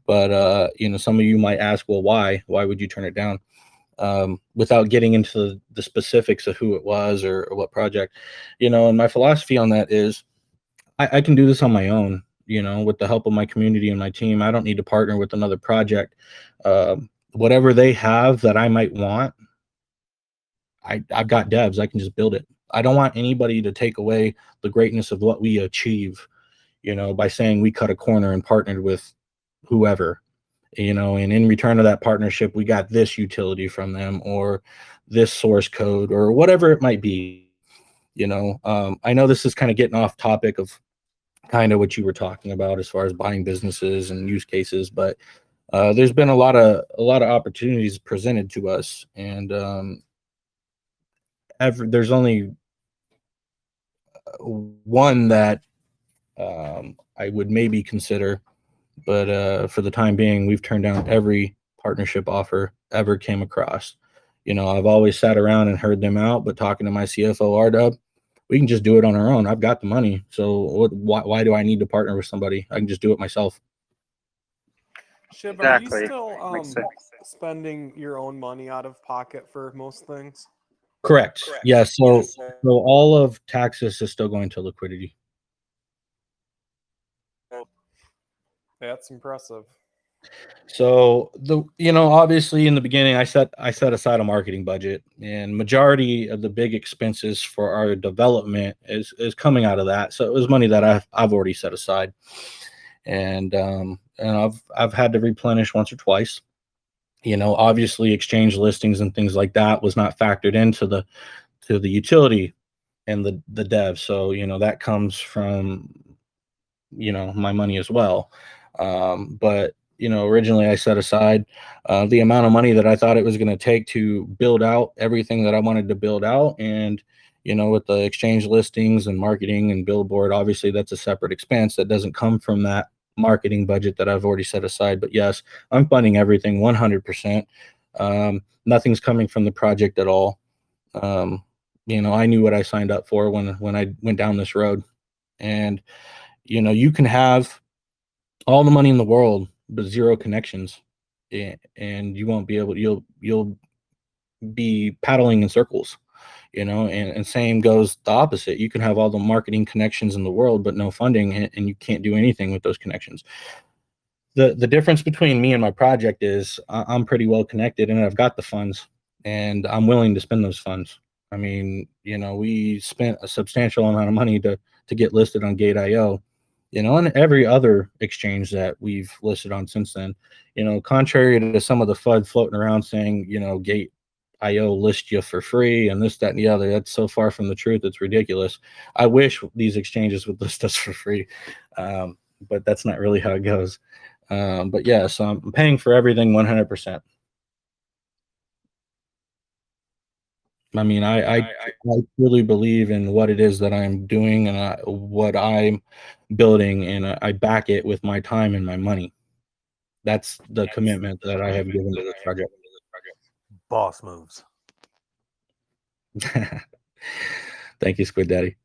But some of you might ask, well, why would you turn it down? Without getting into the specifics of who it was or what project, and my philosophy on that is I can do this on my own, with the help of my community and my team. I don't need to partner with another project. Whatever they have that I might want, I've got devs. I can just build it. I don't want anybody to take away the greatness of what we achieve, by saying we cut a corner and partnered with whoever, and in return of that partnership, we got this utility from them or this source code or whatever it might be. I know this is kind of getting off topic of kind of what you were talking about as far as buying businesses and use cases, but there's been a lot of opportunities presented to us, and there's only one that I would maybe consider, but for the time being, we've turned down every partnership offer ever came across. I've always sat around and heard them out, but talking to my CFO, RW, we can just do it on our own. I've got the money. So why do I need to partner with somebody? I can just do it myself.
Shib,
Exactly.
are you still
Makes sense.
spending your own money out of pocket for most things?
Correct. Yeah. So all of Taxus is still going to liquidity.
That's impressive.
So obviously in the beginning, I set aside a marketing budget, and majority of the big expenses for our development is coming out of that. So it was money that I've already set aside, and I've had to replenish once or twice. Obviously exchange listings and things like that was not factored into the utility and the dev. So that comes from my money as well. But originally I set aside the amount of money that I thought it was going to take to build out everything that I wanted to build out. And, with the exchange listings and marketing and billboard, obviously that's a separate expense that doesn't come from that marketing budget that I've already set aside. But yes, I'm funding everything 100%. Nothing's coming from the project at all. I knew what I signed up for when I went down this road. And, you can have all the money in the world, but zero connections, and you won't be able. You'll be paddling in circles, And same goes the opposite. You can have all the marketing connections in the world, but no funding, and you can't do anything with those connections. The difference between me and my project is I'm pretty well connected, and I've got the funds, and I'm willing to spend those funds. I mean, we spent a substantial amount of money to get listed on Gate.io. And every other exchange that we've listed on since then, contrary to some of the FUD floating around saying, Gate.io list you for free and this, that, and the other. That's so far from the truth. It's ridiculous. I wish these exchanges would list us for free, but that's not really how it goes. But yeah, so I'm paying for everything 100%. I mean, I really believe in what it is that I'm doing and what I'm building, and I back it with my time and my money. That's the commitment that I have given to this project.
Boss moves.
Thank you, Squid Daddy.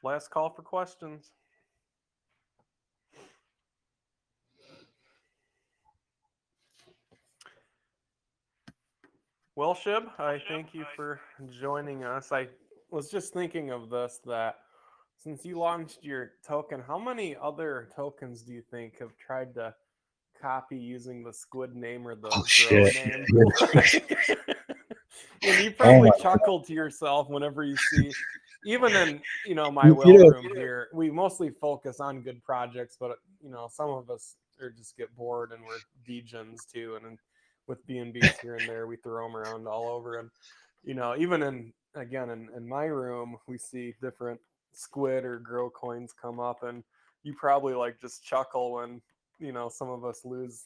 Last call for questions. Well, Shib, I thank you for joining us. I was just thinking of this, that since you launched your token, how many other tokens do you think have tried to copy using the Squid name or the Grow name? And you probably chuckle to yourself whenever you see, even in my whale room here, we mostly focus on good projects, but some of us just get bored and we're degens too, and with B&Bs here and there, we throw them around all over. And even in my room, we see different Squid or Grow coins come up, and you probably just chuckle when some of us lose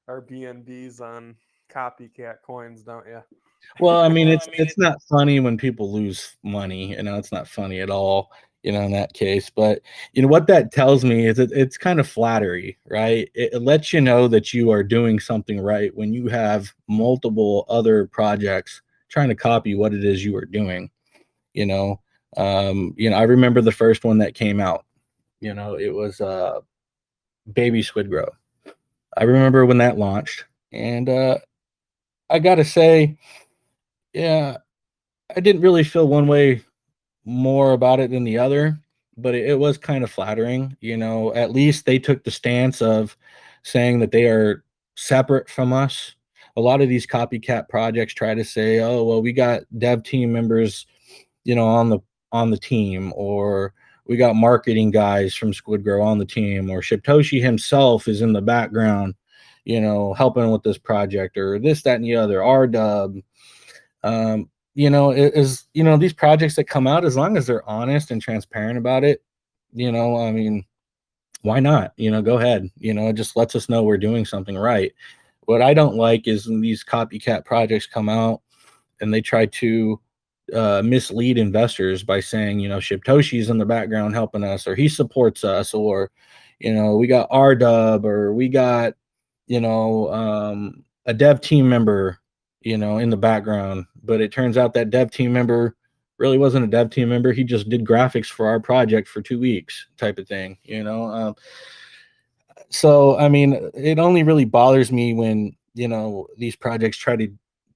our B&Bs on copycat coins, don't you?
Well, I mean, it's not funny when people lose money. It's not funny at all. in that case. But what that tells me is it's kind of flattery, right? It lets you know that you are doing something right when you have multiple other projects trying to copy what it is you are doing. I remember the first one that came out. It was Baby SquidGrow. I remember when that launched, and I gotta say, yeah, I didn't really feel one way more about it than the other, but it was kind of flattering. At least they took the stance of saying that they are separate from us. A lot of these copycat projects try to say, oh, well, we got dev team members, on the team, or we got marketing guys from SquidGrow on the team, or Shibtoshi himself is in the background, helping with this project, or this, that, and the other, R-Dub. These projects that come out, as long as they're honest and transparent about it, I mean, why not? Go ahead. It just lets us know we're doing something right. What I don't like is when these copycat projects come out and they try to mislead investors by saying, Shibtoshi's in the background helping us, or he supports us, or, we got R-Dub, or we got, a dev team member, in the background. But it turns out that dev team member really wasn't a dev team member. He just did graphics for our project for 2 weeks, type of thing, So, I mean, it only really bothers me when, these projects try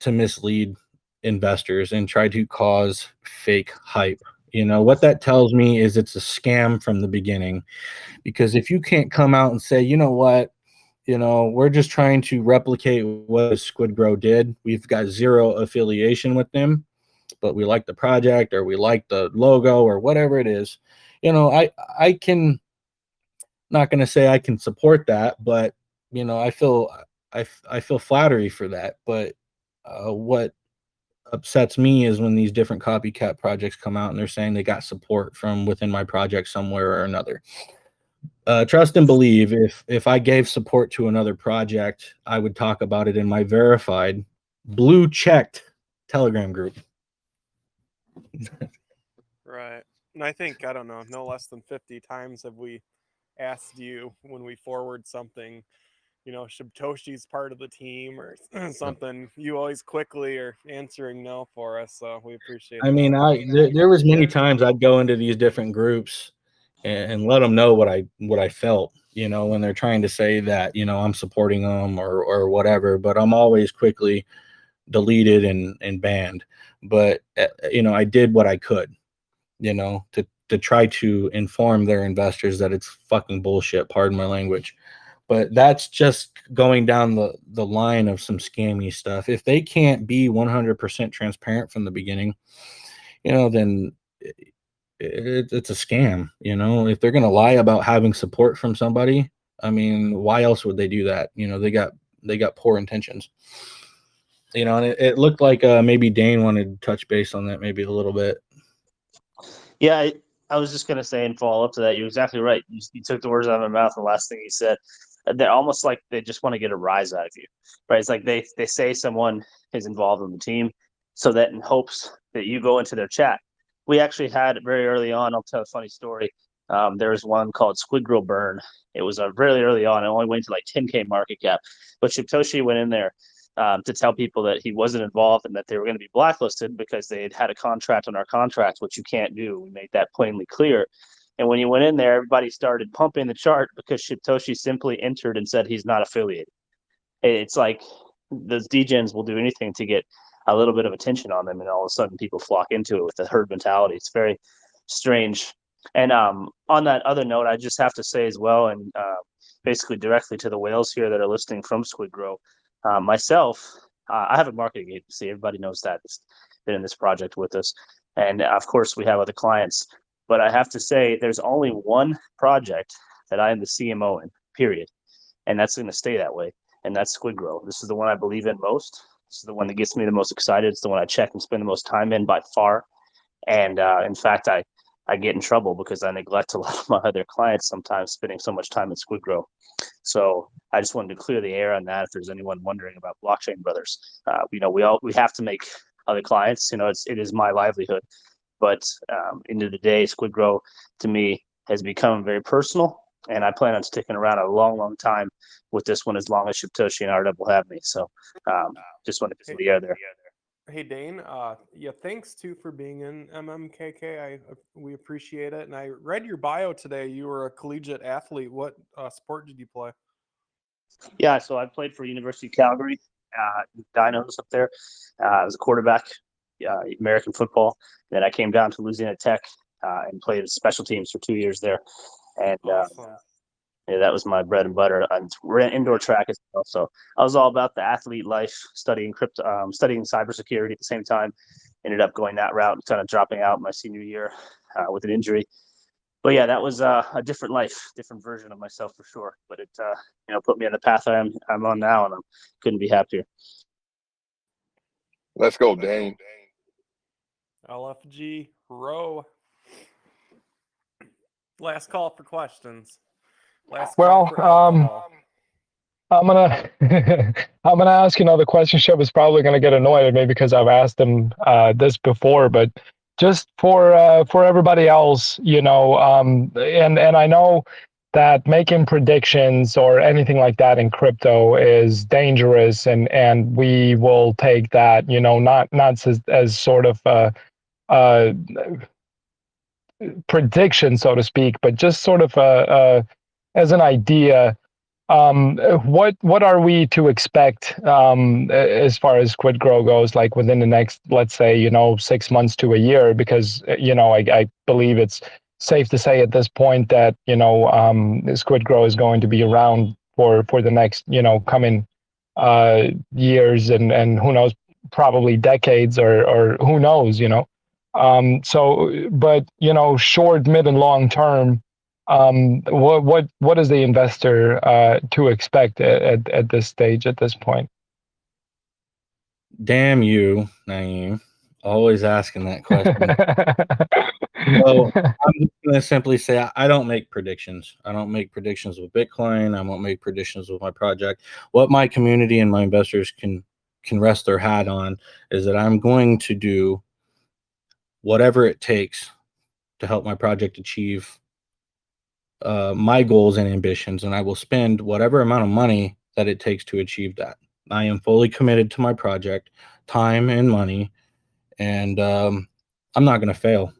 to mislead investors and try to cause fake hype. What that tells me is it's a scam from the beginning. Because if you can't come out and say, what, we're just trying to replicate what SquidGrow did. We've got zero affiliation with them, but we like the project, or we like the logo, or whatever it is. I can, not going to say I can support that, but I feel flattery for that. But what upsets me is when these different copycat projects come out and they're saying they got support from within my project somewhere or another. Trust and believe, if I gave support to another project, I would talk about it in my verified blue checked Telegram group.
Right. And I think, I don't know, no less than 50 times have we asked you when we forward something, Shibtoshi's part of the team or something, you always quickly are answering no for us. So we appreciate
I mean, there was many times I'd go into these different groups and let them know what I felt, when they're trying to say that, I'm supporting them or whatever, but I'm always quickly deleted and banned. But, I did what I could, to try to inform their investors that it's fucking bullshit, pardon my language. But that's just going down the line of some scammy stuff. If they can't be 100% transparent from the beginning, then it's a scam. If they're going to lie about having support from somebody, I mean, why else would they do that? They got poor intentions. And it looked like maybe Dane wanted to touch base on that maybe a little bit.
Yeah, I was just going to say and follow up to that. You're exactly right. You took the words out of my mouth. The last thing you said, they're almost like they just want to get a rise out of you, right? It's like they say someone is involved in the team, so that in hopes that you go into their chat. We actually had very early on. I'll tell a funny story. There was one called SquidGrow Burn. It was really early on. It only went to like 10K market cap, but Shibtoshi went in there to tell people that he wasn't involved and that they were going to be blacklisted because they had a contract on our contract, which you can't do. We made that plainly clear. And when you went in there, everybody started pumping the chart because Shibtoshi simply entered and said he's not affiliated. It's like those degens will do anything to get a little bit of attention on them, and all of a sudden people flock into it with the herd mentality. It's very strange. And on that other note, I just have to say as well, and basically directly to the whales here that are listening from SquidGrow, myself, I have a marketing agency. Everybody knows that. It's been in this project with us. And of course, we have other clients. But I have to say, there's only one project that I am the CMO in, period. And that's going to stay that way. And that's SquidGrow. This is the one I believe in most. This is the one that gets me the most excited. It's the one I check and spend the most time in by far. And in fact, I get in trouble because I neglect a lot of my other clients sometimes, spending so much time in SquidGrow. So I just wanted to clear the air on that. If there's anyone wondering about Blockchain Brothers, we have to make other clients. It is my livelihood, But end of the day, SquidGrow to me has become very personal, and I plan on sticking around a long, long time with this one as long as Shibtoshi and R Double have me. So just wanted to be there.
Hey Dane, yeah, thanks too for being in MMKK. We appreciate it. And I read your bio today. You were a collegiate athlete. What sport did you play?
Yeah, so I played for University of Calgary, Dinos up there. I was a quarterback, American football. Then I came down to Louisiana Tech and played special teams for 2 years there. And
Awesome.
yeah, that was my bread and butter. I ran indoor track as well, so I was all about the athlete life, studying studying cybersecurity at the same time. Ended up going that route and kind of dropping out my senior year with an injury. But yeah, that was a different life, different version of myself for sure. But it put me on the path I'm on now, and I couldn't be happier.
Let's go, Dane.
LFG row. Last call for questions. Last call for alcohol.
I'm gonna I'm gonna ask another question. Shib is probably gonna get annoyed at me because I've asked him this before, but just for everybody else, and I know that making predictions or anything like that in crypto is dangerous, and we will take that, not as sort of a prediction, so to speak, but just sort of as an idea. What are we to expect as far as SquidGrow goes, like within the next, let's say, 6 months to a year? Because I believe it's safe to say at this point that SquidGrow is going to be around for the next coming years, and who knows, probably decades, or who knows, but short, mid, and long term. What is the investor to expect at this stage, at this point?
Damn you, Naeem. Always asking that question. So I'm just going to simply say I don't make predictions. I don't make predictions with Bitcoin. I won't make predictions with my project. What my community and my investors can rest their hat on is that I'm going to do whatever it takes to help my project achieve my goals and ambitions, and I will spend whatever amount of money that it takes to achieve that. I am fully committed to my project, time and money, and I'm not going to fail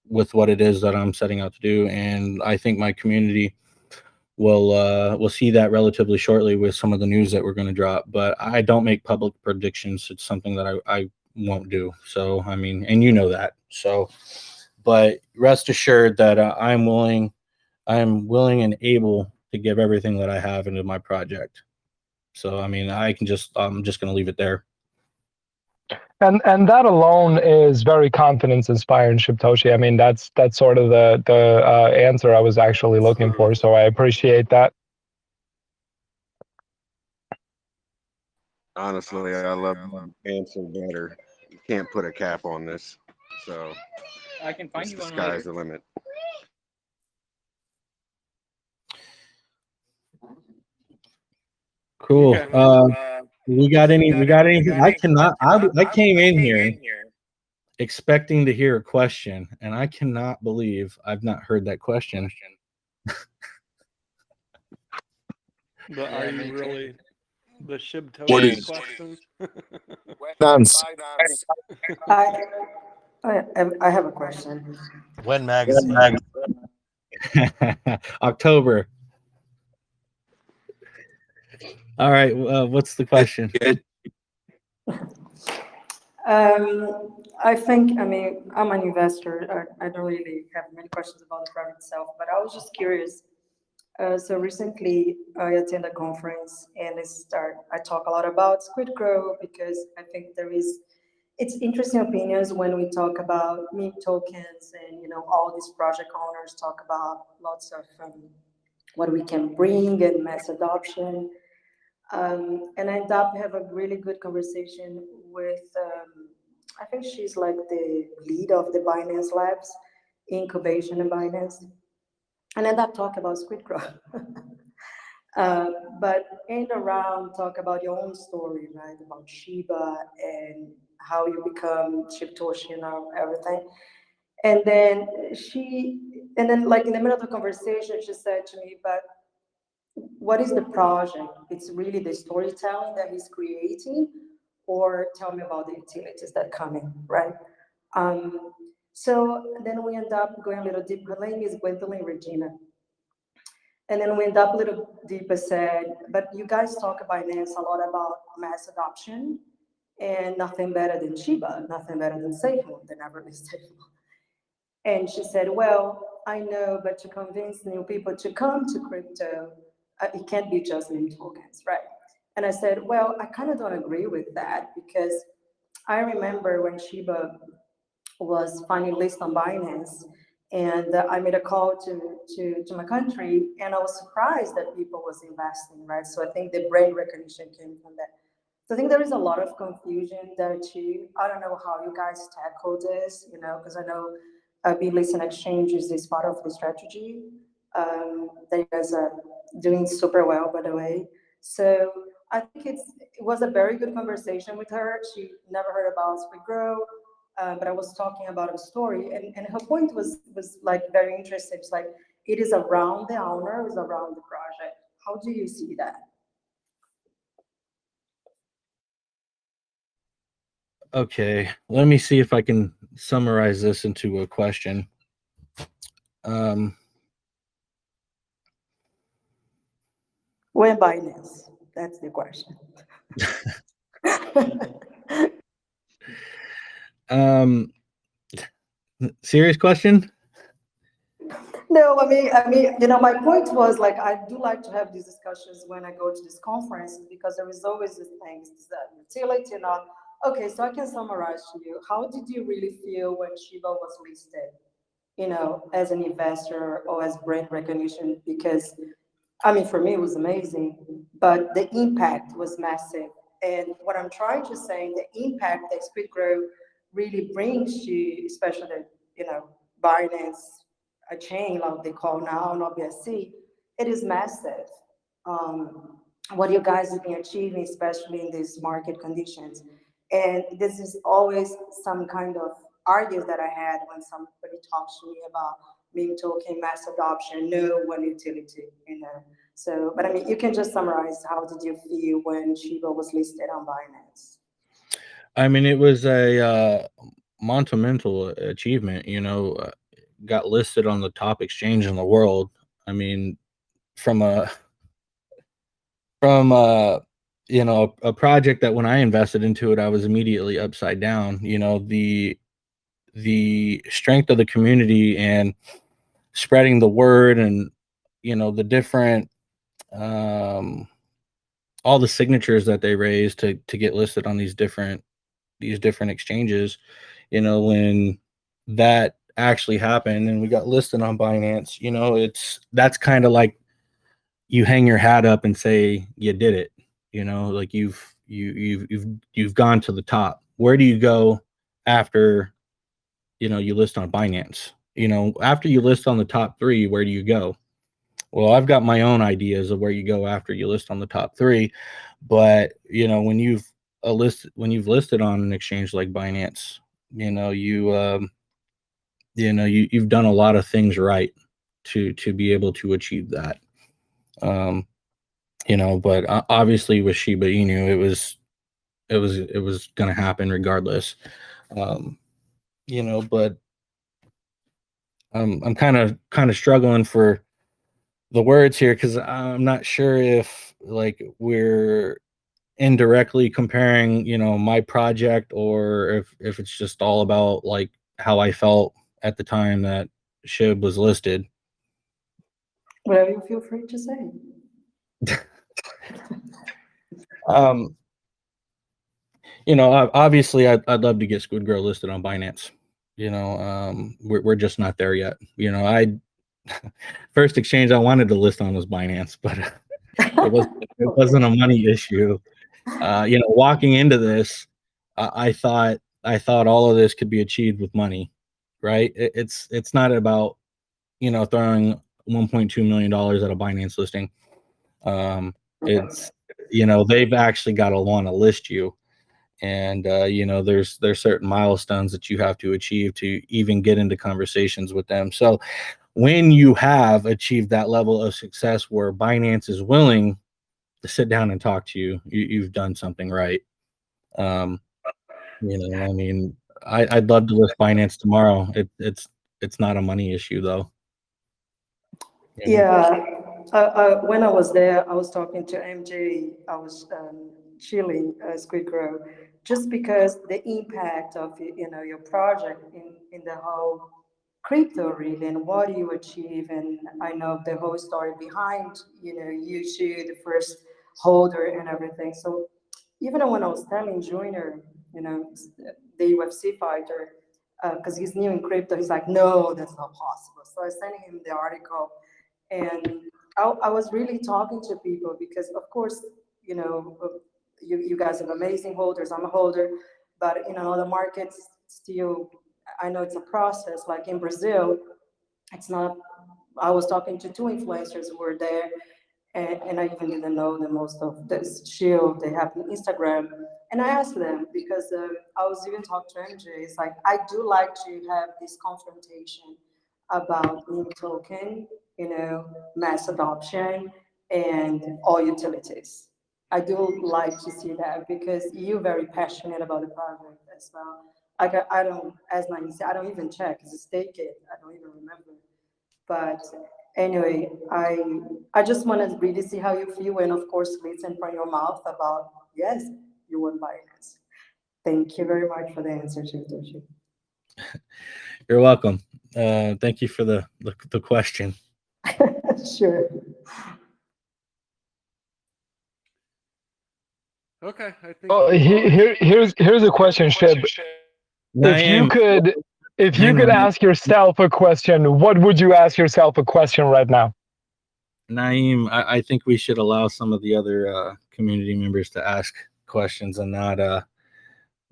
with what it is that I'm setting out to do. And I think my community will see that relatively shortly with some of the news that we're going to drop. But I don't make public predictions. It's something that I won't do. So I mean, and you know that. So, but rest assured that I am willing and able to give everything that I have into my project. So, I mean, I'm just going to leave it there.
And that alone is very confidence inspiring, Shibtoshi. I mean, that's sort of the answer I was actually looking for. So I appreciate that.
Honestly, I love the answer better. You can't put a cap on this. So
I can find you
the
one
sky's
later.
the limit.
Cool. We got anything? I came in here expecting to hear a question, and I cannot believe I've not heard that question.
But are you really the Shibtoshi question?
I have a question.
When magazine?
October. All right. What's the question?
I mean, I'm an investor. I don't really have many questions about the product itself, but I was just curious. So recently I attended a conference and I talk a lot about SquidGrow because I think it's interesting opinions when we talk about meme tokens, and all these project owners talk about lots of what we can bring and mass adoption. And I end up have a really good conversation with I think she's like the lead of the Binance Labs incubation in Binance, and end up talking about SquidGrow. But end around talk about your own story, right? About Shiba and how you become Shibtoshi and everything. And then like in the middle of the conversation, she said to me, but what is the project? It's really the storytelling that he's creating, or tell me about the utilities that come in, right? So then we end up going a little deep. Her name is Gwendolyn Regina. And then we end up a little deeper, said, but you guys talk about Binance a lot about mass adoption and nothing better than Shiba, nothing better than SafeMoon, they never is SafeMoon. And she said, well, I know, but to convince new people to come to crypto, it can't be just meme tokens, right? And I said, well, I kind of don't agree with that, because I remember when Shiba was finally listed on Binance, and I made a call to my country, and I was surprised that people was investing, right? So I think the brand recognition came from that. So I think there is a lot of confusion there too. I don't know how you guys tackle this, because I know B-list exchanges is part of the strategy that you guys are doing super well, by the way. So I think it was a very good conversation with her. She never heard about SquidGrow, but I was talking about a story, and her point was like very interesting. It's like it is around the owner, it's around the project. How do you see that?
Okay, let me see if I can summarize this into a question.
When Binance? That's the question.
Serious question?
No, I mean, my point was like, I do like to have these discussions when I go to these conferences, because there is always this thing, utility, not. Okay, so I can summarize to you. How did you really feel when Shiba was listed, as an investor or as brand recognition? Because, I mean, for me, it was amazing, but the impact was massive. And what I'm trying to say, the impact that SquidGrow really brings to, especially, Binance, a chain like they call now, not BSC, it is massive. What you guys have been achieving, especially in these market conditions. And this is always some kind of argument that I had when somebody talks to me about meme token, mass adoption, no one utility, So, but I mean, you can just summarize, how did you feel when Shiba was listed on Binance?
I mean, it was a monumental achievement, got listed on the top exchange in the world. I mean, from a project that when I invested into it, I was immediately upside down. The strength of the community and spreading the word, and the different all the signatures that they raised to get listed on these different exchanges. When that actually happened and we got listed on Binance, that's kind of like you hang your hat up and say you did it. Like you've gone to the top. Where do you go after you list on Binance? After you list on the top 3, where do you go? Well, I've got my own ideas of where you go after you list on the top 3, but when you've listed on an exchange like Binance, you've done a lot of things right to be able to achieve that. But obviously with Shiba Inu, it was going to happen regardless. But I'm kind of struggling for the words here, because I'm not sure if like we're indirectly comparing, my project, or if it's just all about like how I felt at the time that SHIB was listed.
Whatever you feel free to say.
Obviously I'd love to get SquidGrow listed on Binance. We're just not there yet. First exchange I wanted to list on was Binance, but it wasn't a money issue. Walking into this, I thought all of this could be achieved with money, right? It's not about throwing $1.2 million at a Binance listing. It's they've actually got to want to list you, And there's certain milestones that you have to achieve to even get into conversations with them. So when you have achieved that level of success where Binance is willing to sit down and talk to you, you've done something right. I mean, I'd love to list Binance tomorrow. It's not a money issue though.
Yeah, when I was there, I was talking to MJ. I was chilling SquidGrow, just because the impact of your project in the whole crypto really, and what you achieve, and I know the whole story behind you two, the first holder and everything. So even when I was telling Junior, the UFC fighter, because he's new in crypto, he's like, no, that's not possible. So I sent him the article, and I was really talking to people because, of course, you guys have amazing holders. I'm a holder, but in other markets, still, I know it's a process. Like in Brazil, it's not. I was talking to two influencers who were there, and I even didn't know that most of this shield they have on Instagram. And I asked them because I was even talking to MJ. It's like I do like to have this confrontation about meme token, mass adoption, and all utilities. I do like to see that because you're very passionate about the project as well. I don't, as Nani said, I don't even check. It's a stake it. I don't even remember. But anyway, I just want to really see how you feel, and of course, listen from your mouth about yes, you want Binance. Thank you very much for the answer, Toshi.
You're welcome. Thank you for the question.
Sure.
Okay, I think.
Oh, here's a question, Shib. If you could ask yourself a question, what would you ask yourself a question right now?
Naeem, I think we should allow some of the other community members to ask questions and not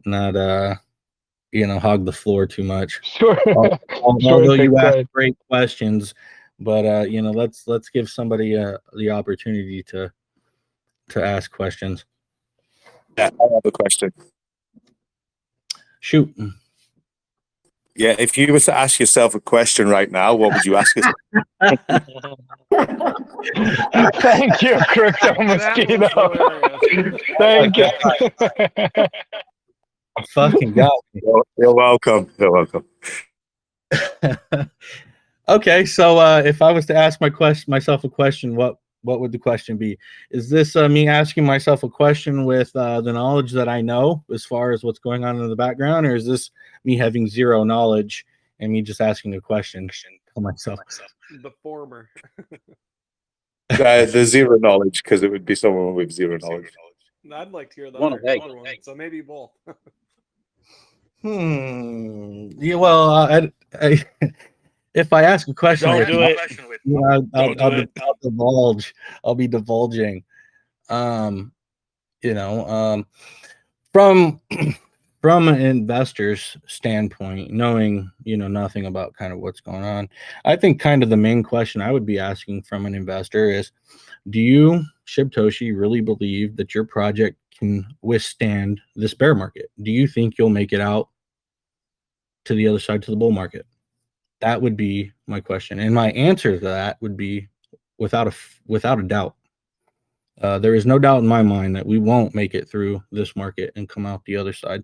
hog the floor too much.
Sure.
Although you ask great questions, but let's give somebody the opportunity to ask questions.
Yeah, I have a question.
Shoot.
Yeah, if you were to ask yourself a question right now, what would you ask yourself?
Thank you, Crypto Mosquito. Thank you.
Fucking God.
You're welcome. You're welcome.
Okay, so if I was to ask myself a question, what would the question be? Is this me asking myself a question with the knowledge that I know as far as what's going on in the background, or is this me having zero knowledge and me just asking a question to myself?
The former.
The zero knowledge, because it would be someone with zero knowledge.
I'd like to hear the
One
other
egg.
one, so maybe both.
Yeah, well, if I ask a question,
Don't do it.
I'll divulge. I'll be divulging. From an investor's standpoint, knowing nothing about kind of what's going on, I think kind of the main question I would be asking from an investor is, do you, Shibtoshi, really believe that your project can withstand this bear market? Do you think you'll make it out to the other side, to the bull market? That would be my question, and my answer to that would be without a doubt. There is no doubt in my mind that we won't make it through this market and come out the other side.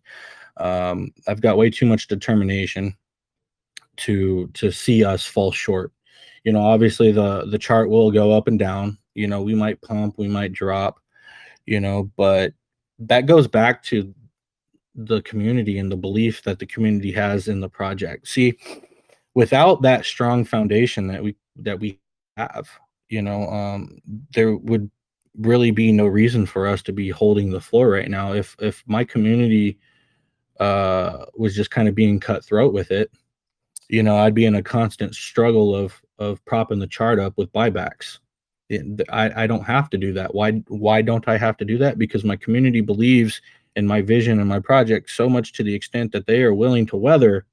I've got way too much determination to see us fall short. Obviously the chart will go up and down. We might pump, we might drop, but that goes back to the community and the belief that the community has in the project. See, without that strong foundation that we have, there would really be no reason for us to be holding the floor right now. If my community was just kind of being cutthroat with it, I'd be in a constant struggle of propping the chart up with buybacks. I don't have to do that. Why don't I have to do that? Because my community believes in my vision and my project so much to the extent that they are willing to weather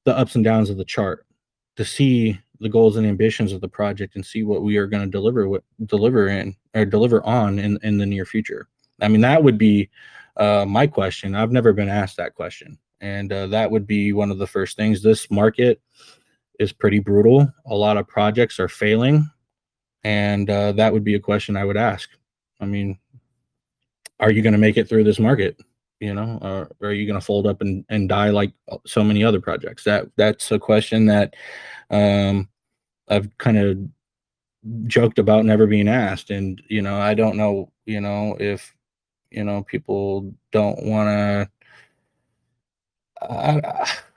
the ups and downs of the chart to see the goals and ambitions of the project and see what we are going to deliver on in the near future. I mean, that would be my question. I've never been asked that question, and that would be one of the first things. This market is pretty brutal. A lot of projects are failing, and that would be a question I would ask. I mean, are you going to make it through this market? You know, or are you going to fold up and die like so many other projects? That's a question that I've kind of joked about never being asked. And, you know, I don't know, you know, if, you know, people don't want to,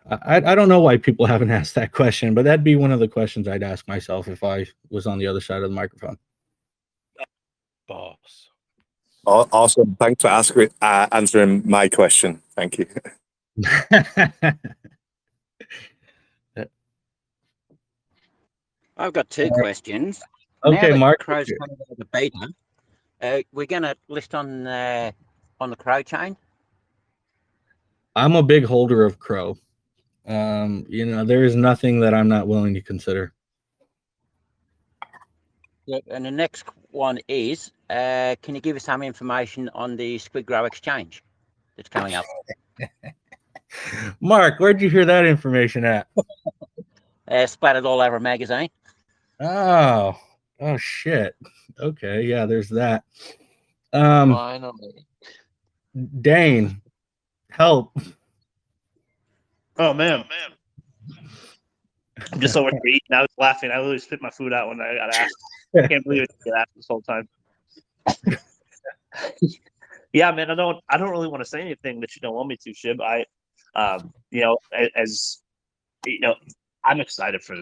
I don't know why people haven't asked that question, but that'd be one of the questions I'd ask myself if I was on the other side of the microphone.
Boss.
Awesome. Thanks for answering my question. Thank you.
I've got two questions.
Okay,
now that
Mark.
Crow's coming out of the beta, we're going to list on the Crow chain.
I'm a big holder of Crow. You know, there is nothing that I'm not willing to consider.
Yeah, and the next one is, can you give us some information on the SquidGrow exchange that's coming up?
Mark, where'd you hear that information at?
Splattered all over a magazine.
Oh shit. Okay, yeah, there's that.
Finally.
Dane, help.
Oh man. I'm just so overeaten. I was laughing. I literally spit my food out when I got asked. I can't believe it got asked this whole time. Yeah, man. I don't really want to say anything that you don't want me to, Shib. You know, as you know, I'm excited for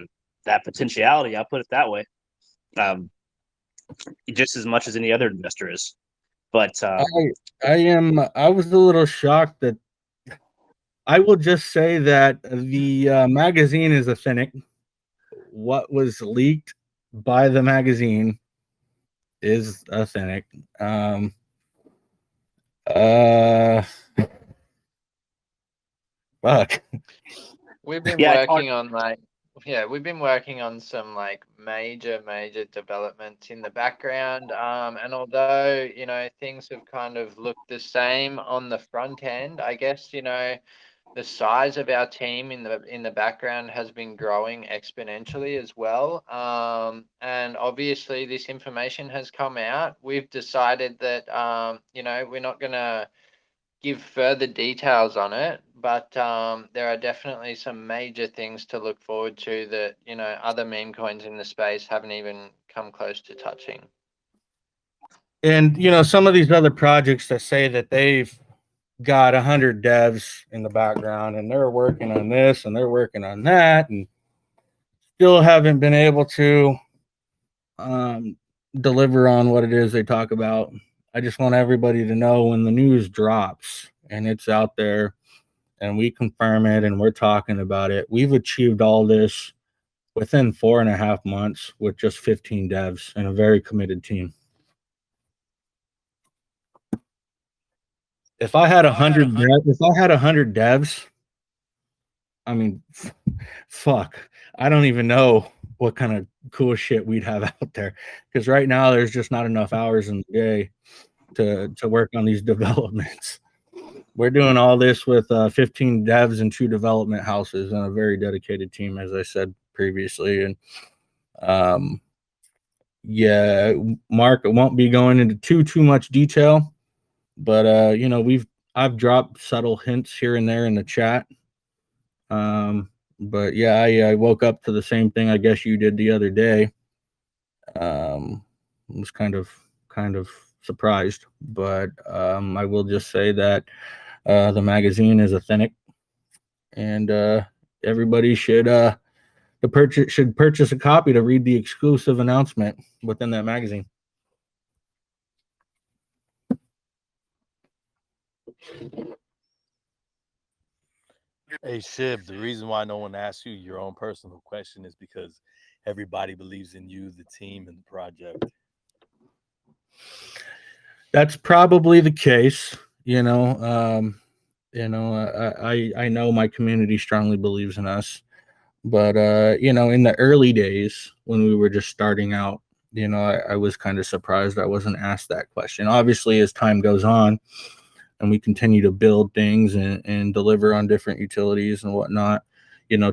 that potentiality. I'll put it that way. Just as much as any other investor is. But
I was a little shocked that I will just say that the magazine is authentic. What was leaked by the magazine is authentic. Fuck.
We've been working on we've been working on some like major developments in the background. And although, you know, things have kind of looked the same on the front end, I guess, you know, the size of our team in the background has been growing exponentially as well. And obviously this information has come out. We've decided that, you know, we're not going to give further details on it, but there are definitely some major things to look forward to that, you know, other meme coins in the space haven't even come close to touching.
And, you know, some of these other projects that say that they've got 100 devs in the background and they're working on this and they're working on that and still haven't been able to deliver on what it is they talk about. I just want everybody to know when the news drops and it's out there and we confirm it and we're talking about it. We've achieved all this within 4.5 months with just 15 devs and a very committed team. If I had 100 devs, I mean, fuck, I don't even know what kind of cool shit we'd have out there. Because right now there's just not enough hours in the day to work on these developments. We're doing all this with 15 devs and 2 development houses and a very dedicated team, as I said previously. And yeah, Mark, it won't be going into too much detail, but you know, I've dropped subtle hints here and there in the chat. But yeah, I woke up to the same thing I guess you did the other day. Was kind of surprised, but I will just say that the magazine is authentic, and everybody should purchase a copy to read the exclusive announcement within that magazine.
Hey Shib, the reason why no one asks you your own personal question is because everybody believes in you, the team, and the project.
That's probably the case, you know. I know my community strongly believes in us, but you know, in the early days when we were just starting out, you know, I was kind of surprised I wasn't asked that question. Obviously, as time goes on, and we continue to build things and deliver on different utilities and whatnot,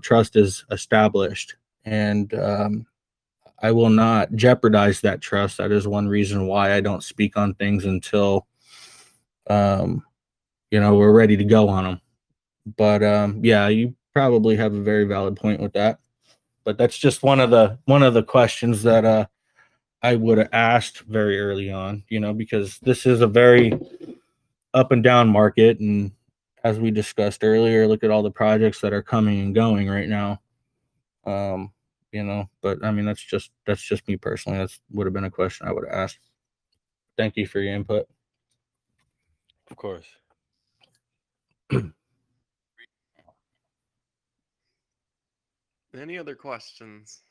trust is established, and I will not jeopardize that trust. That is one reason why I don't speak on things until we're ready to go on them. But yeah, you probably have a very valid point with that. But that's just one of the questions that I would have asked very early on, because this is a very up and down market, and as we discussed earlier, look at all the projects that are coming and going right now. But I mean, that's just me personally. That would have been a question I would have asked. Thank you for your input.
Of course.
Any other questions?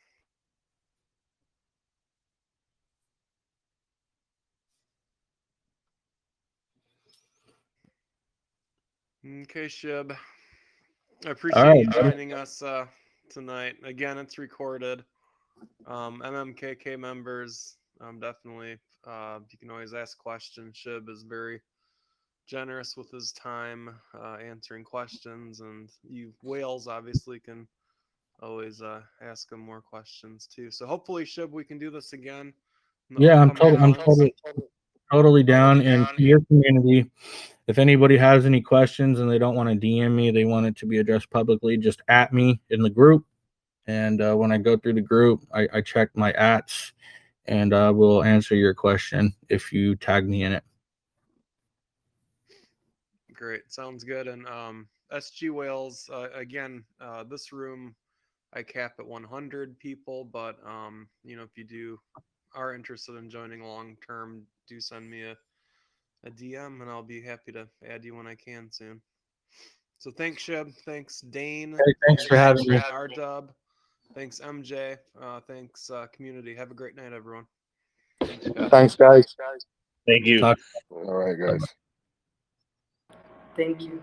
Okay, Shib. I appreciate you joining us tonight. Again, it's recorded. MMKK members, definitely, you can always ask questions. Shib is very generous with his time, answering questions, and you whales obviously can always ask him more questions too. So hopefully, Shib, we can do this again.
Yeah, I'm totally down. And to your community, if anybody has any questions and they don't want to DM me, they want it to be addressed publicly, just at me in the group. And when I go through the group, I check my ats, and I will answer your question if you tag me in it.
Great, sounds good. And SG Whales, again, this room I cap at 100 people, but if you are interested in joining long term, do send me a DM, and I'll be happy to add you when I can soon. So thanks, Shib. Thanks, Dane.
Hey, thanks for having me.
R-Dub. Thanks, MJ. Thanks, community. Have a great night, everyone.
Thanks, guys.
Thank you.
All right, guys.
Thank you.